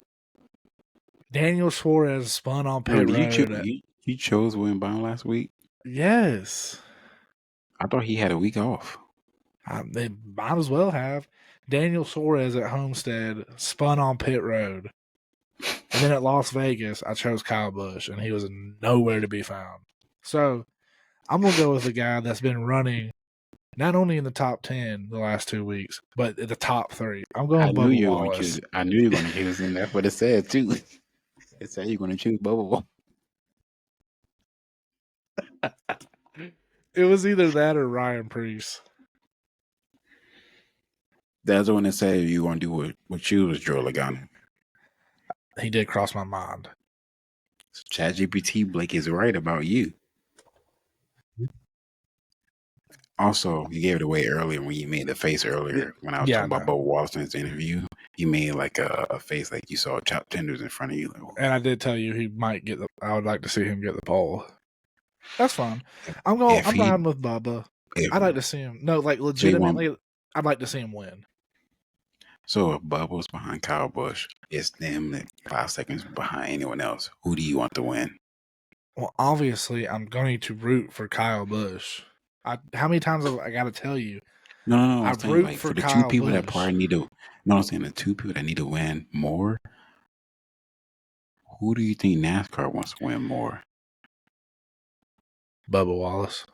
Daniel Suarez spun on pit road. You chose William Byron last week? Yes. I thought he had a week off. They might as well have. Daniel Suarez at Homestead spun on pit road. And then at Las Vegas, I chose Kyle Busch, and he was nowhere to be found. So I'm going to go with a guy that's been running not only in the top 10 the last 2 weeks, but in the top 3. I'm I going knew Bubba you were going to Wallace. choose. I knew you were going to choose him. That's what it said too. It said you're going to choose Bubba Wallace. It was either that or Ryan Preece. That's the one that said you were going to do what you was Joe Logano. He did cross my mind. ChatGPT Blake is right about you. Also, you gave it away earlier when you made the face earlier when I was talking about Bubba Wallace in his interview. You made like a face like you saw chopped tenders in front of you. Like, and I did tell you he might get I would like to see him get the pole. That's fine. I'm fine with Bubba. I'd like to see him. No, like legitimately, I'd like to see him win. So if Bubba's behind Kyle Busch, it's them like 5 seconds behind anyone else. Who do you want to win? Well, obviously, I'm going to root for Kyle Busch. How many times have I got to tell you? No. I root like, for the Kyle 2 people Busch. That probably need to. No, I'm saying the 2 people that need to win more. Who do you think NASCAR wants to win more? Bubba Wallace.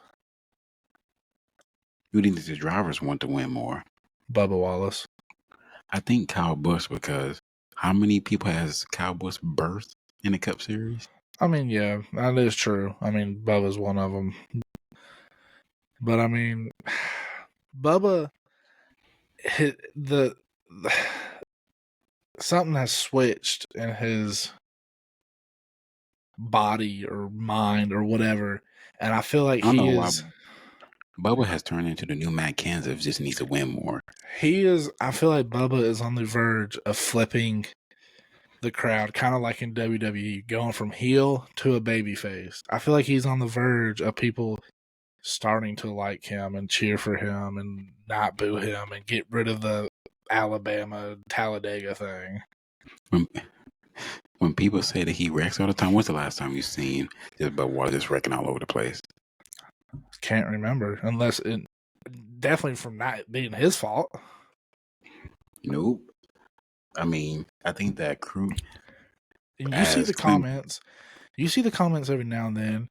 Who do you think the drivers want to win more? Bubba Wallace. I think Kyle Busch, because how many people has Kyle Busch birthed in the Cup Series? I mean, yeah, that is true. I mean, Bubba's one of them. But I mean, Bubba, something has switched in his body or mind or whatever, and I feel like he is. Bubba has turned into the new Matt Kenseth, just needs to win more. He is. I feel like Bubba is on the verge of flipping the crowd, kind of like in WWE, going from heel to a baby face. I feel like he's on the verge of people starting to like him and cheer for him and not boo him and get rid of the Alabama Talladega thing. When people say that he wrecks all the time, when's the last time you've seen just Bubba Wallace just wrecking all over the place? Can't remember, unless it definitely from not being his fault. Nope. I mean, I think that crew. And you see the comments. You see the comments every now and then.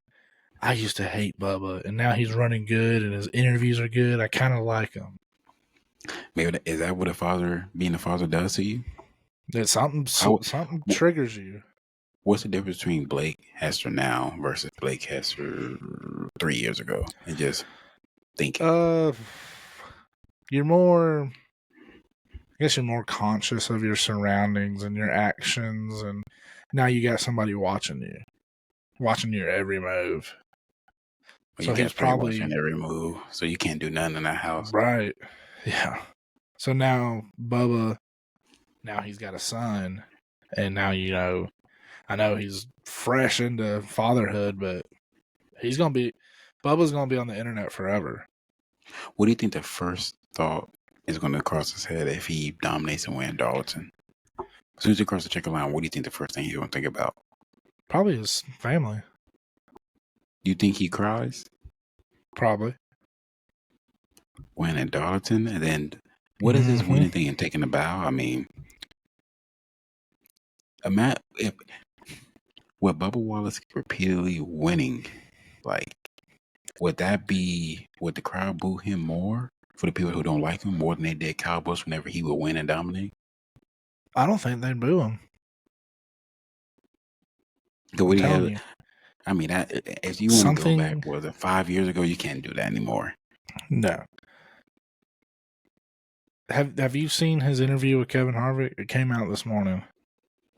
I used to hate Bubba, and now he's running good, and his interviews are good. I kind of like him. Maybe is that what being a father does to you? That something triggers you. What's the difference between Blake Hester now versus Blake Hester 3 years ago? And just thinking. You're more. I guess you're more conscious of your surroundings and your actions, and now you got somebody watching your every move. Well, so he's probably watching every move, so you can't do nothing in that house. Right. Yeah. So now Bubba, now he's got a son, and now I know he's fresh into fatherhood, but Bubba's gonna be on the internet forever. What do you think the first thought is going to cross his head if he dominates and wins Darlington? As soon as he crosses the checker line, what do you think the first thing he's going to think about? Probably his family. Do you think he cries? Probably. Winning Darlington, and then what is this winning thing and taking a bow? I mean, if with Bubba Wallace repeatedly winning, like, would the crowd boo him more for the people who don't like him more than they did Kyle Busch whenever he would win and dominate? I don't think they'd boo him. I mean, if you want to go back, was it 5 years ago? You can't do that anymore. No. Have you seen his interview with Kevin Harvick? It came out this morning.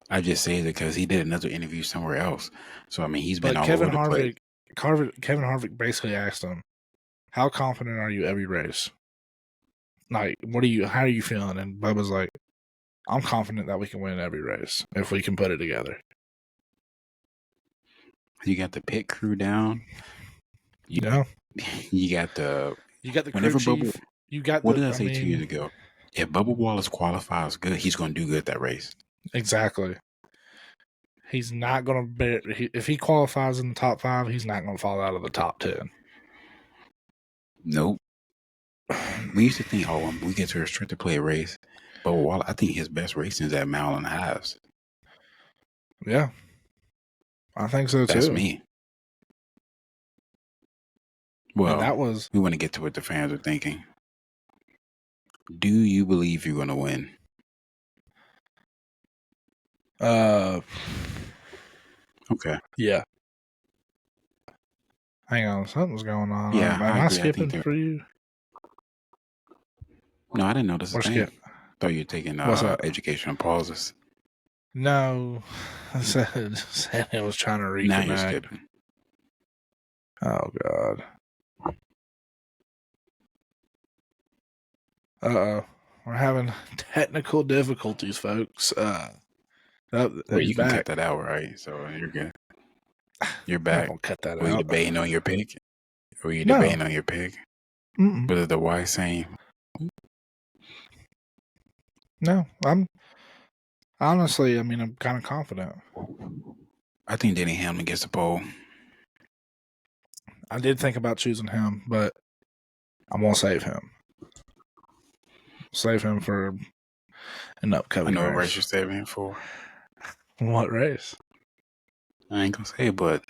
I just say it because he did another interview somewhere else. So I mean, he's been all over the place. Kevin Harvick basically asked him, "How confident are you every race? Like, how are you feeling?" And Bubba's like, "I'm confident that we can win every race if we can put it together." You got the pit crew down. You got the crew chief. What did I say 2 years ago? If Bubba Wallace qualifies good, he's going to do good at that race. Exactly. He's not going to if he qualifies in the top 5, he's not going to fall out of the top 10. Nope. We used to think, when we get to a restricted play race, but I think his best racing is at mile and a half. Yeah, I think so too. That's me. Well, and that was we want to get to what the fans are thinking. Do you believe you're going to win? Okay. Yeah. Hang on, something's going on. Yeah, Am I I agree. skipping for you? No, I didn't notice a Or thing. skip? Thought you were taking What's that? educational pauses. No, I said it was trying to reconnect. Now you're skipping. Oh God. Uh-oh. We're having technical difficulties, folks. Well, you can back. cut that out, right? So you're good. You're I'm not back. gonna cut that Were you out. debating on your pick? Were you No. debating on your pick? Mm-mm. Was it the wise saying? No, I'm honestly, I mean, I'm kind of confident. I think Denny Hamlin gets the pole. I did think about choosing him, but I'm gonna save him. Save him for an upcoming I know race. what race you're saving him for. What race? I ain't gonna say, but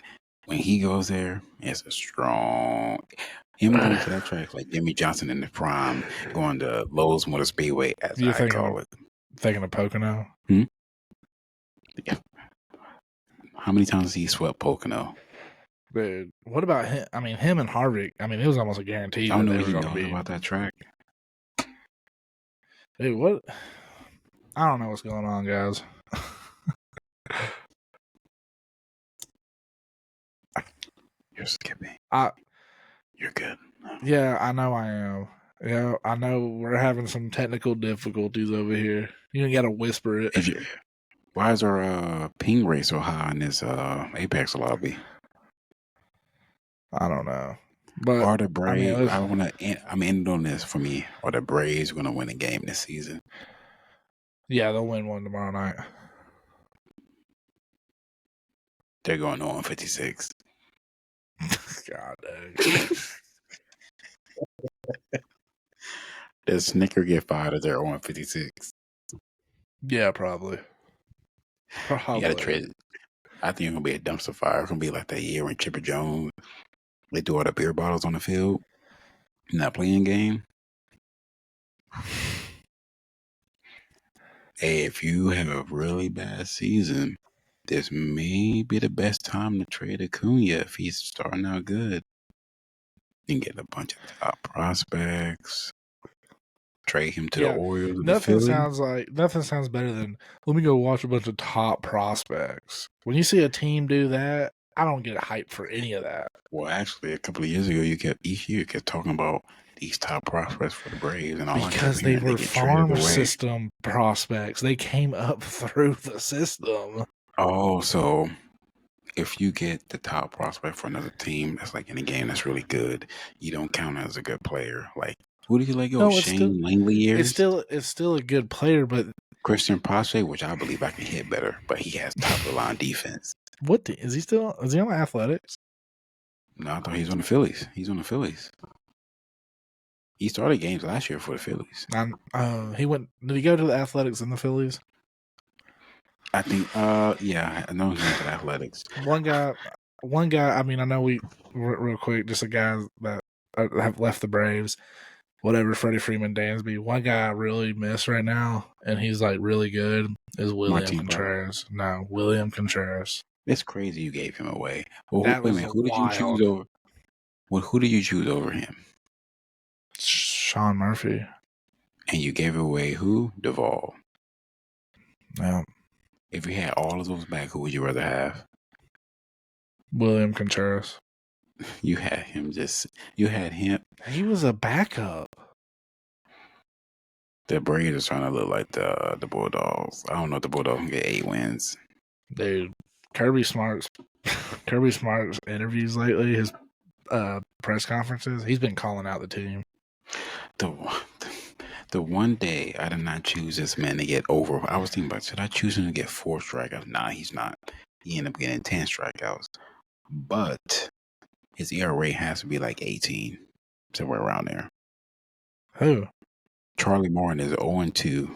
when he goes there, it's a strong. Him going to that track like Jimmy Johnson in the prime, going to Lowe's Motor Speedway, as You're I call it. Thinking of Pocono? Yeah. How many times has he swept Pocono? Dude, what about him? I mean, him and Harvick. I mean, it was almost a guarantee I don't that know they what were he going to knows be. about that track. Dude, what? I don't know what's going on, guys. You're skipping. You're good. Yeah, I know I am. Yeah, I know we're having some technical difficulties over here. You got to whisper it. Why is our ping rate so high in this Apex lobby? I don't know. But Are the Braves? I mean, I'm ending on this for me. Are the Braves going to win a game this season? yeah, they'll win one tomorrow night. They're going on 56. God dang. Does Snicker get fired if they're on 56? Yeah, probably. You got to trade. I think it's going to be a dumpster fire. It's going to be like that year when Chipper Jones, they threw all the beer bottles on the field in that playing game. Hey, if you have a really bad season, this may be the best time to trade Acuna if he's starting out good. You can get a bunch of top prospects. Trade him to the Orioles. Nothing sounds better than let me go watch a bunch of top prospects. When you see a team do that, I don't get hyped for any of that. Well, actually, a couple of years ago, each year kept talking about these top prospects for the Braves, and all because they were farm system prospects. They came up through the system. Oh, so if you get the top prospect for another team, that's like in a game that's really good, you don't count as a good player. Like, who did you let go? No, Shane Langley years? It's still a good player, but Christian Pache, which I believe I can hit better, but he has top of the line defense. Is he on the Athletics? No, I thought he was on the Phillies. He's on the Phillies. He started games last year for the Phillies. Did he go to the Athletics and the Phillies? I think, yeah, I know he went to the Athletics. One guy, I mean, I know real quick, just a guy that have left the Braves, whatever, Freddie Freeman Dansby. One guy I really miss right now, and he's like really good, is William Contreras. No, William Contreras. It's crazy you gave him away. Well, who did you choose over? Well, who did you choose over him? Sean Murphy. And you gave away who? Duvall. Yeah. If you had all of those back, who would you rather have? William Contreras. You had him. He was a backup. The Braves are trying to look like the Bulldogs. I don't know if the Bulldogs can get 8 wins. Dude, Kirby Smart's interviews lately, his press conferences, he's been calling out the team. The one day I did not choose this man to get over. I was thinking about, should I choose him to get 4 strikeouts? Nah, he's not. He ended up getting 10 strikeouts. But his ERA has to be like 18, somewhere around there. Who? Charlie Morton is 0-2.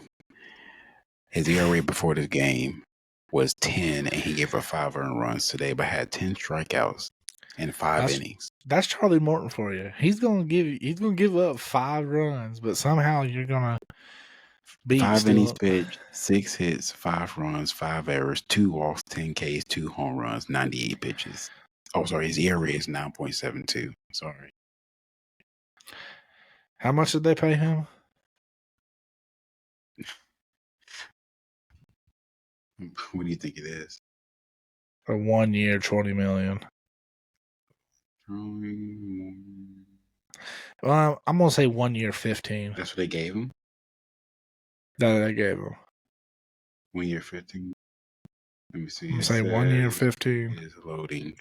His ERA before this game was 10, and he gave her 5 earned runs today, but had 10 strikeouts in 5 innings. That's Charlie Morton for you. He's gonna give up 5 runs, but somehow you're gonna beat 5 innings pitched, 6 hits, 5 runs, 5 errors, 2 walks, 10 Ks, 2 home runs, 98 pitches. Oh, sorry, his ERA is 9.72. Sorry. How much did they pay him? What do you think it is? For 1 year, $20 million. Well, I'm gonna say 1 year, 15. That's what they gave him? That they gave him. 1 year, 15. Let me see. I'm gonna say 1 year, 15. It is loading.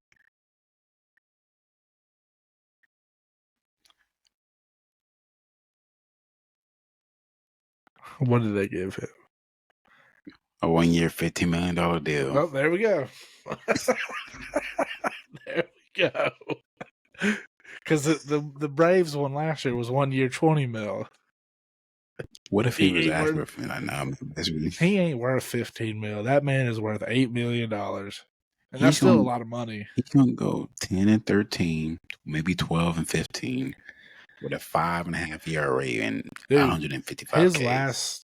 What did they give him? A 1 year, $15 million deal. Oh, there we go. There we go. Because the Braves one last year was 1 year, $20 million. What if he was asking for like, nah, he ain't worth $15 million. That man is worth $8 million. And that's still a lot of money. He's gonna go 10 and 13, maybe 12 and 15, with a 5.5 ERA and 155 Ks.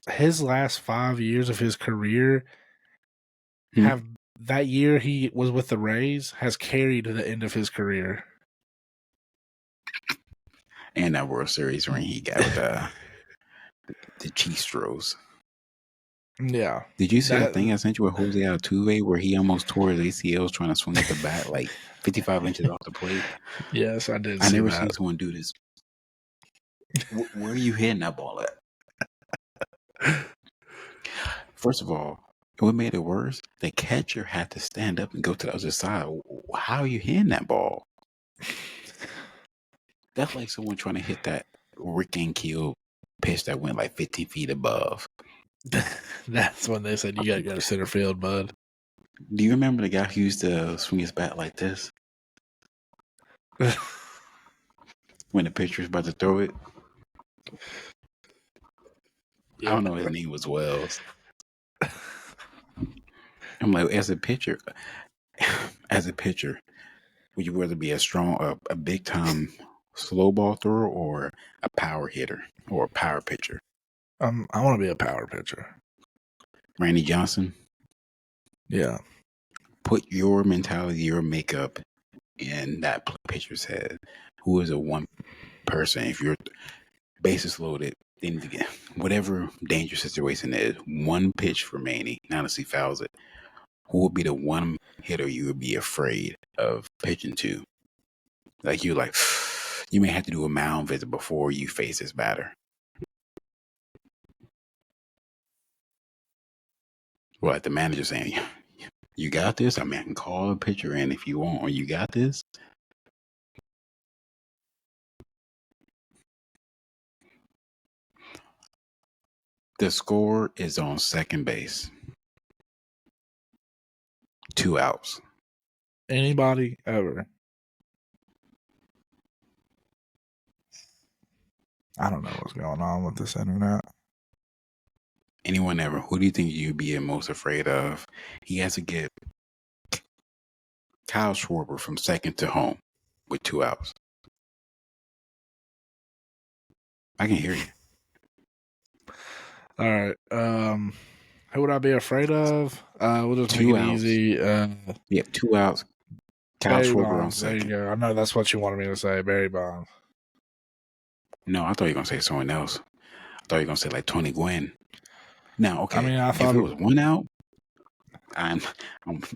His last 5 years of his career have that year he was with the Rays has carried to the end of his career. And that World Series ring he got with the Chistros. Yeah. Did you see that thing I sent you with Jose Altuve where he almost tore his ACLs trying to swing at the bat like 55 inches off the plate? Yes, I did. I never seen someone do this. Where are you hitting that ball at? First of all, what made it worse? The catcher had to stand up and go to the other side. How are you hitting that ball? That's like someone trying to hit that Rick and Keel pitch that went like 15 feet above. That's when they said you gotta go to center field, bud. Do you remember the guy who used to swing his bat like this? When the pitcher's about to throw it? Yeah. I don't know, his name was Wells. I'm like, as a pitcher, would you rather be a big time slow ball thrower or a power hitter or a power pitcher? I want to be a power pitcher. Randy Johnson? Yeah. Put your mentality, your makeup in that pitcher's head. Who is a one person? If you're bases loaded, then whatever dangerous situation is, one pitch remaining, not unless he fouls it, who would be the one hitter you would be afraid of pitching to? Like you may have to do a mound visit before you face this batter. Well, like the manager saying, you got this? I mean, I can call a pitcher in if you want, or you got this? The score is on second base. 2 outs. Anybody ever? I don't know what's going on with this internet. Anyone ever? Who do you think you'd be most afraid of? He has to get Kyle Schwarber from second to home with 2 outs. I can hear you. All right. Who would I be afraid of? We'll just make it easy. 2 outs. Kyle Schwarber on second. There you go. I know that's what you wanted me to say. Barry Bonds. No, I thought you were going to say someone else. I thought you were going to say like Tony Gwynn. Now, okay. I mean, I thought if it was 1 out, I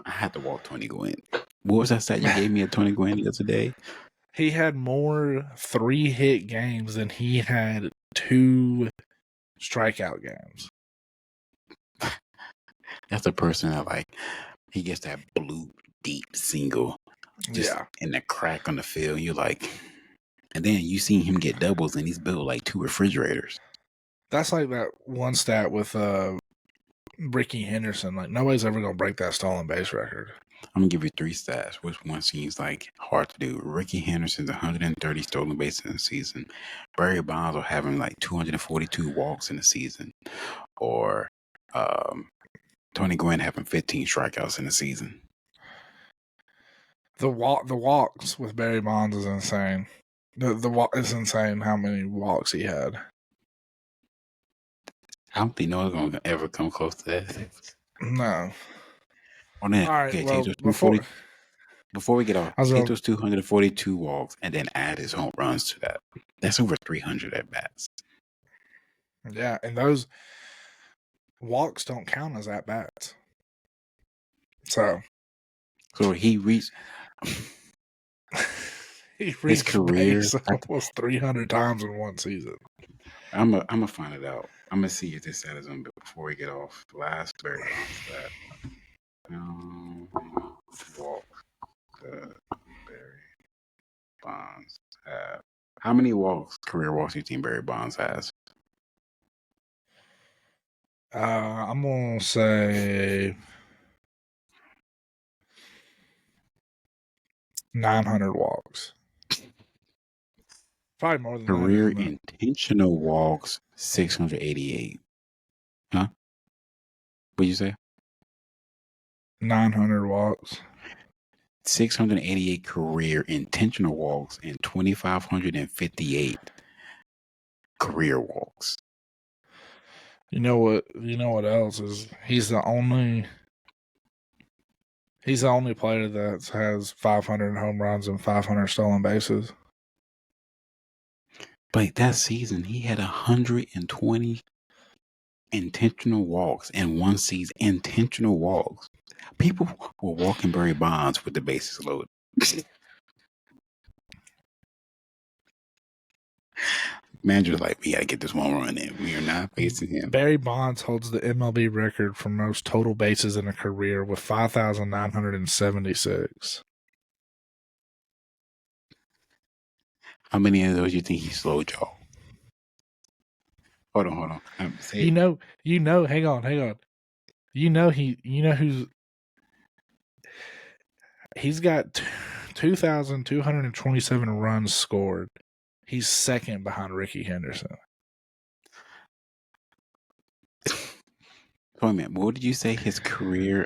had to walk Tony Gwynn. What was that stat you gave me at Tony Gwynn the other day? He had more 3-hit games than he had 2 strikeout games. That's the person that he gets that blue deep single just in the crack on the field. You're like, and then you seen him get doubles and he's built like 2 refrigerators. That's like that one stat with Ricky Henderson. Like nobody's ever gonna break that stolen base record. I'm gonna give you 3 stats. Which one seems like hard to do? Ricky Henderson's 130 stolen bases in the season. Barry Bonds are having like 242 walks in the season, or Tony Gwynn having 15 strikeouts in the season. The walks with Barry Bonds is insane. The walk is insane how many walks he had. I don't think no one's going to ever come close to that. No. On that, All right, okay, well, take those 240. Before we get off, take those 242 walks and then add his home runs to that. That's over 300 at bats. Yeah, and those walks don't count as at bats. So he reached his career almost 300 times in one season. I'm gonna find it out. I'm gonna see if this is on before we get off. Last Barry Bonds walk that Barry Bonds have. How many career walks do you think Barry Bonds has? I'm gonna say 900 walks. Probably more than Career that. intentional walks 688. Huh? What'd you say? 900 walks. 688 career intentional walks and 2,558 career walks. You know what else is? He's the only player that has 500 home runs and 500 stolen bases. But that season, he had 120 intentional walks in one season. Intentional walks. People were walking Barry Bonds with the bases loaded. Manager's like, we got to get this one run in. We are not facing him. Barry Bonds holds the MLB record for most total bases in a career with 5,976. How many of those you think he slowed, y'all? Hold on. Hang on. He's got 2,227 runs scored. He's second behind Ricky Henderson. Wait a minute. What did you say his career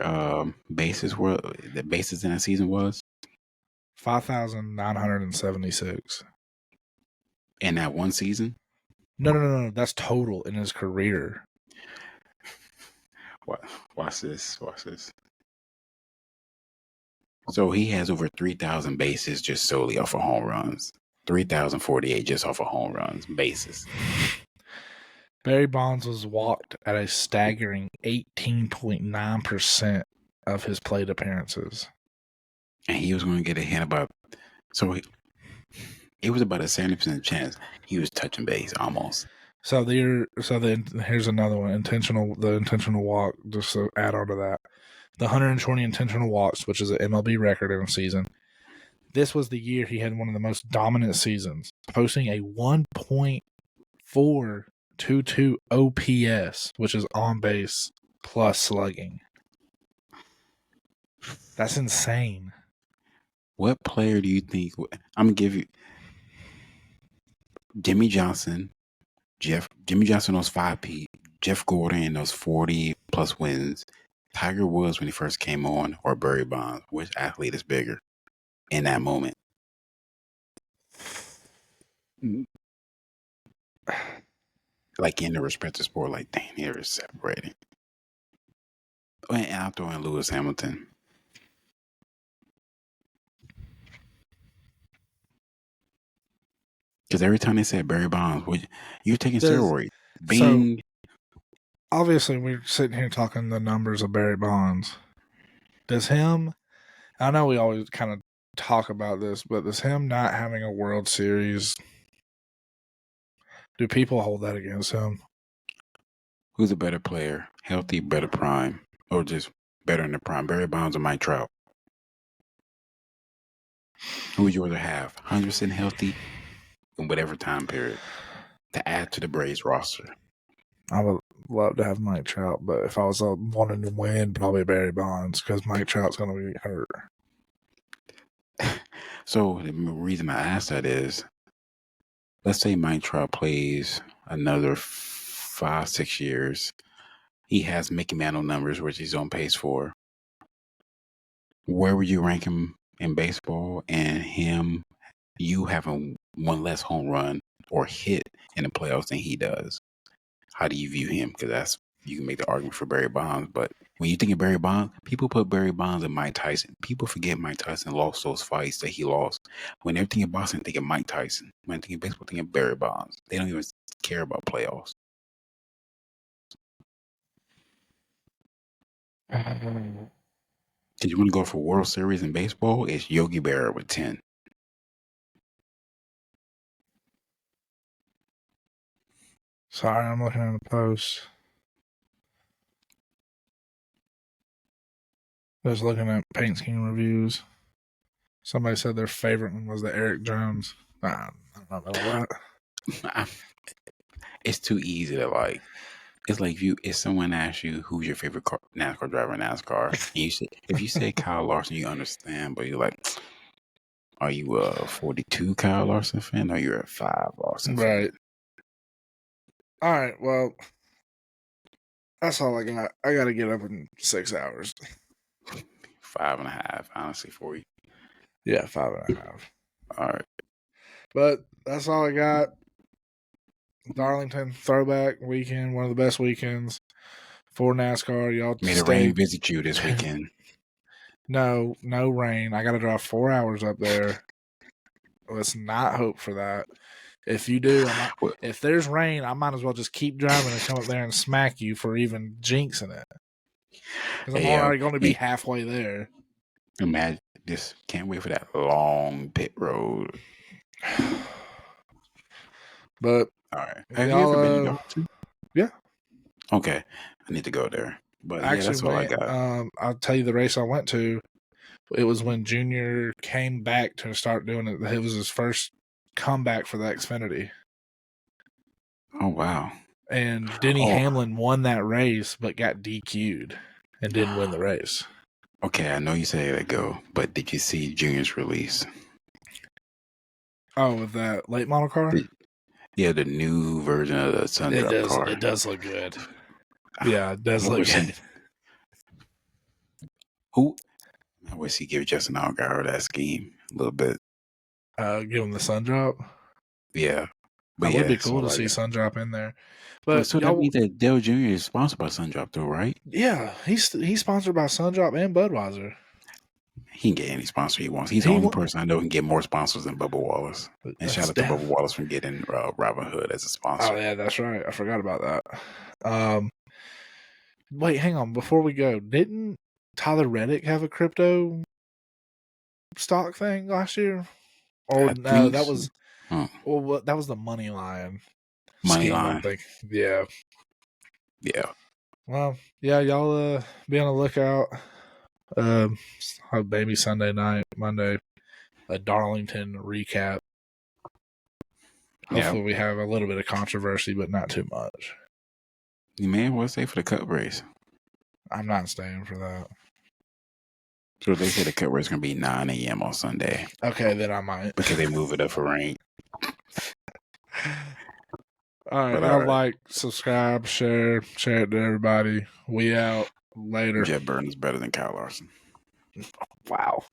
bases were? The bases in a season was 5,976. In that one season? No. That's total in his career. Watch this. So he has over 3,000 bases just solely off of home runs. 3,048 just off of home runs, bases. Barry Bonds was walked at a staggering 18.9% of his plate appearances. And he was going to get a hit about... So it was about a 70% chance he was touching base almost. So here's another one. The intentional walk, just to add on to that. The 120 intentional walks, which is an MLB record in a season. This was the year he had one of the most dominant seasons, posting a 1.422 OPS, which is on base plus slugging. That's insane. What player do you think... I'm going to give you... Jimmy Johnson knows 5P. Jeff Gordon in those 40-plus wins. Tiger Woods when he first came on, or Barry Bonds. Which athlete is bigger in that moment? Like in the respective sport, like, dang, here is separating. And I'll throw in Lewis Hamilton. Because every time they said Barry Bonds, you're taking steroids. Bing. So, obviously, we're sitting here talking the numbers of Barry Bonds. I know we always kind of talk about this, but does him not having a World Series, do people hold that against him? Who's a better player? Healthy, better prime, or just better in the prime? Barry Bonds or Mike Trout? Who would you rather have? 100% healthy in whatever time period to add to the Braves roster? I would love to have Mike Trout, but if I was wanting to win, probably Barry Bonds, because Mike Trout's going to be hurt. So the reason I ask that is, let's say Mike Trout plays another 5-6 years. He has Mickey Mantle numbers, which he's on pace for. Where would you rank him in baseball and you having one less home run or hit in the playoffs than he does? How do you view him? Because you can make the argument for Barry Bonds, but when you think of Barry Bonds, people put Barry Bonds and Mike Tyson. People forget Mike Tyson lost those fights that he lost. When they're thinking Boston, think of Mike Tyson. When they think baseball, think of Barry Bonds. They don't even care about playoffs. Did you want to go for World Series in baseball? It's Yogi Berra with 10. Sorry, I'm looking at a post. Just looking at paint scheme reviews. Somebody said their favorite one was the Eric Jones. I don't know about that. It's too easy to like. It's like if someone asks you who's your favorite NASCAR driver in NASCAR, and if you say Kyle Larson, you understand, but you're like, are you a 42 Kyle Larson fan or you're a 5 Larson fan? Right. All right. Well, that's all I got. I got to get up in 6 hours. 5.5, honestly, for you. Yeah, 5.5. All right. But that's all I got. Darlington throwback weekend, one of the best weekends for NASCAR. Y'all May the rain visit you this weekend. No rain. I got to drive 4 hours up there. Let's not hope for that. If you do, if there's rain, I might as well just keep driving and come up there and smack you for even jinxing it. Because I'm already going to be halfway there. Imagine this. Can't wait for that long pit road. But all right, have you ever been to Darlington? Yeah. Okay, I need to go there. But actually, that's all I got. I'll tell you the race I went to. It was when Junior came back to start doing it. It was his first comeback for the Xfinity. Oh wow! And Denny Hamlin won that race, but got DQ'd and didn't win the race. Okay, I know you say let go, but did you see Junior's release? Oh, with that late model car? The new version of the Sundrop car. It does look good. Yeah, it does look good. I wish he gave Justin Allgaier that scheme a little bit. Give him the Sundrop? Yeah. But that would be cool to see Sundrop in there. But so that means that Dale Jr. is sponsored by Sundrop, though, right? Yeah, he's sponsored by Sundrop and Budweiser. He can get any sponsor he wants. He's the only person I know who can get more sponsors than Bubba Wallace. And shout out to Bubba Wallace for getting Robin Hood as a sponsor. Oh, yeah, that's right. I forgot about that. Wait, hang on. Before we go, didn't Tyler Reddick have a crypto stock thing last year? Or no, that was that was the Money Line. Moneyline. Yeah. Yeah. Well, yeah, y'all be on the lookout. Maybe Sunday night, Monday, a Darlington recap. Hopefully we have a little bit of controversy, but not too much. You may well stay for the Cup race. I'm not staying for that. So they say the Cup race is going to be 9 a.m. on Sunday. Okay, then I might. Because they move it up for rain. All right, y'all like, subscribe, share it to everybody. We out. Later. Jet Burns is better than Kyle Larson. Wow.